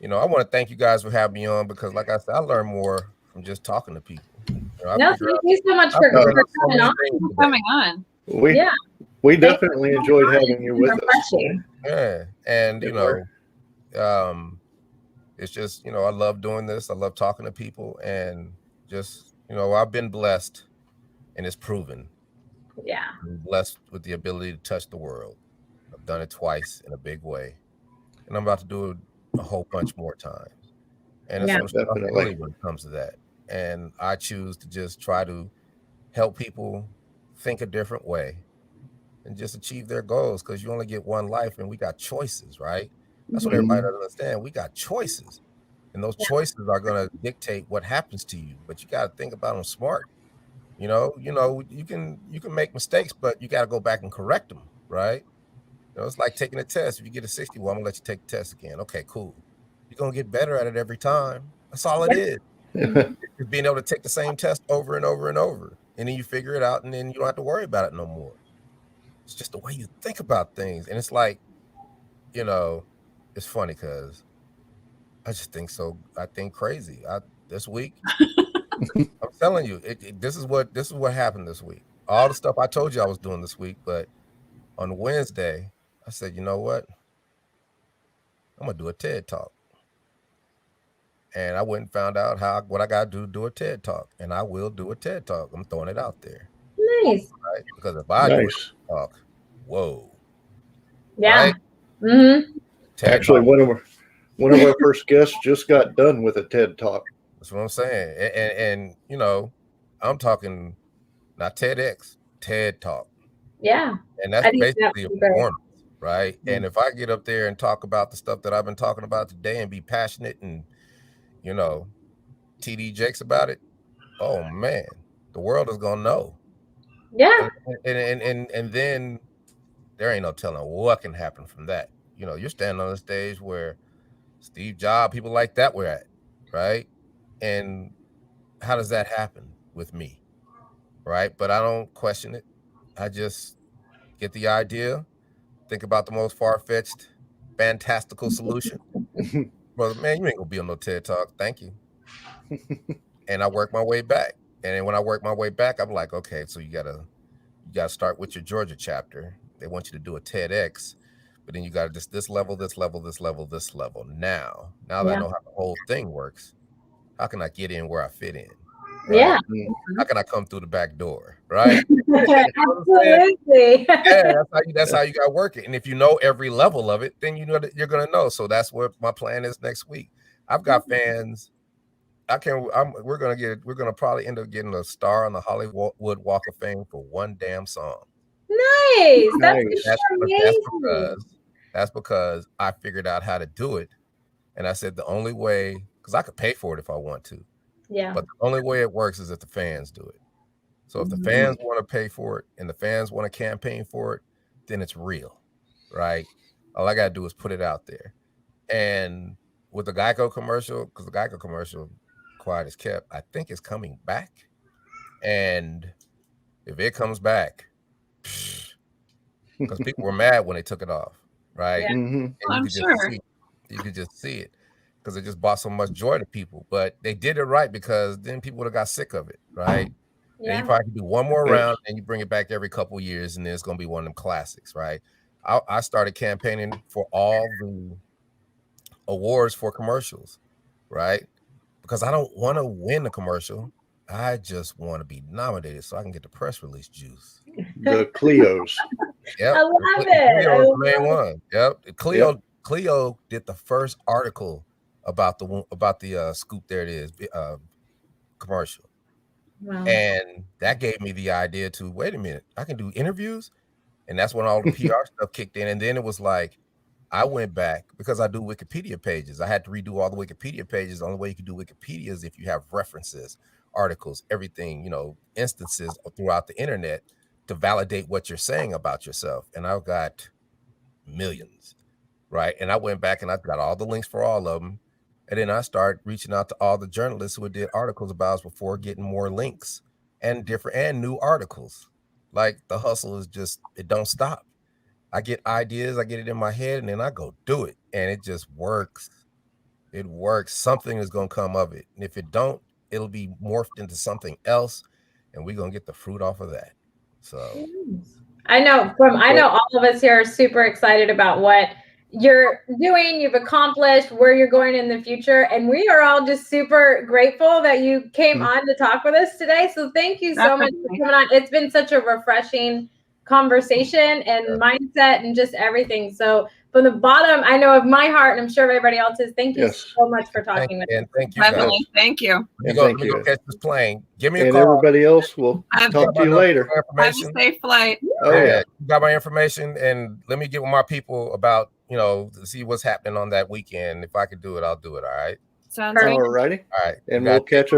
I want to thank you guys for having me on, because like I said, I learn more from just talking to people. Thank you so much for coming on. We definitely enjoyed having you with us. Yeah. And, it's just, I love doing this. I love talking to people, and just, I've been blessed, and it's proven. Yeah. I'm blessed with the ability to touch the world. I've done it twice in a big way, and I'm about to do it a whole bunch more times. And it's some stuff really when it comes to that. And I choose to just try to help people think a different way and just achieve their goals, because you only get one life, and we got choices, right? That's what everybody doesn't understand. We got choices, and those choices are going to dictate what happens to you. But you got to think about them smart. You can make mistakes, but you got to go back and correct them, right? It's like taking a test. If you get a 60, well, I'm gonna let you take the test again. Okay, cool. You're gonna get better at it every time. That's all it is. You're being able to take the same test over and over and over, and then you figure it out, and then you don't have to worry about it no more. It's just the way you think about things. And it's like, it's funny because I just think so. I think crazy. This week, I'm telling you, this is what happened this week. All the stuff I told you I was doing this week, but on Wednesday, I said, you know what? I'm gonna do a TED Talk. And I went and found out what I gotta do a TED Talk. And I will do a TED Talk. I'm throwing it out there. Nice. Right? Because if I do a TED Talk, whoa. Yeah. Right? Actually, one of our first guests just got done with a TED Talk. That's what I'm saying. And I'm talking not TEDx, TED Talk. Yeah. And that's basically a performance, right? And if I get up there and talk about the stuff that I've been talking about today and be passionate and, TD Jakes about it, oh man, the world is gonna know. Yeah. And then there ain't no telling what can happen from that. You're standing on a stage where Steve Jobs, people like that were at, right? And how does that happen with me? Right? But I don't question it. I just get the idea, think about the most far-fetched, fantastical solution. Brother, man, you ain't gonna be on no TED Talk. Thank you. And I work my way back. And then when I work my way back, I'm like, okay, so you gotta start with your Georgia chapter. They want you to do a TEDx, but then you got this level, this level, this level, this level. Now that I know how the whole thing works, how can I get in where I fit in? Right? Yeah. How can I come through the back door? Right? Absolutely. Yeah, that's how you got to work it. And if you know every level of it, then you know that you're gonna know. So that's what my plan is next week. I've got fans. We're gonna probably end up getting a star on the Hollywood Walk of Fame for one damn song. Nice. That's because I figured out how to do it. And I said the only way, because I could pay for it if I want to. Yeah. But the only way it works is if the fans do it. So if the fans want to pay for it and the fans want to campaign for it, then it's real, right? All I got to do is put it out there. And with the GEICO commercial, because the GEICO commercial, quiet as kept, I think it's coming back. And if it comes back, because people were mad when they took it off, right? Yeah. And you could just see it because it just brought so much joy to people. But they did it right, because then people would have got sick of it, right? Yeah. And you probably do one more round and you bring it back every couple of years, and then it's going to be one of them classics, right? I started campaigning for all the awards for commercials, right? Because I don't want to win the commercial. I just want to be nominated so I can get the press release juice. The Cleos. Yep. I love it. Cleo's the main one. Yep. Cleo did the first article about the Scoop. There it is, commercial. Wow. And that gave me the idea to, wait a minute, I can do interviews. And that's when all the PR stuff kicked in. And then it was like, I went back, because I do Wikipedia pages. I had to redo all the Wikipedia pages. The only way you can do Wikipedia is if you have references, articles, everything, instances throughout the internet to validate what you're saying about yourself. And I've got millions, right? And I went back and I've got all the links for all of them. And then I start reaching out to all the journalists who did articles about us before, getting more links and different and new articles. Like the hustle is just, it don't stop. I get ideas, I get it in my head, and then I go do it. And it just works. It works. Something is going to come of it. And if it don't, it'll be morphed into something else. And we're going to get the fruit off of that. So I know all of us here are super excited about what you're doing, you've accomplished, where you're going in the future. And we are all just super grateful that you came on to talk with us today. So thank you so much for coming on. It's been such a refreshing conversation and mindset and just everything. So from the bottom, I know of my heart, and I'm sure everybody else's, thank you so much for talking with us. And thank you guys. Thank you. Let me go catch this plane. Give me a call. Everybody else, we'll talk to you later. Have a safe flight. Oh yeah. You got my information, and let me get with my people about, to see what's happening on that weekend. If I could do it, I'll do it. All right. Sounds good. All righty. All right. And we'll catch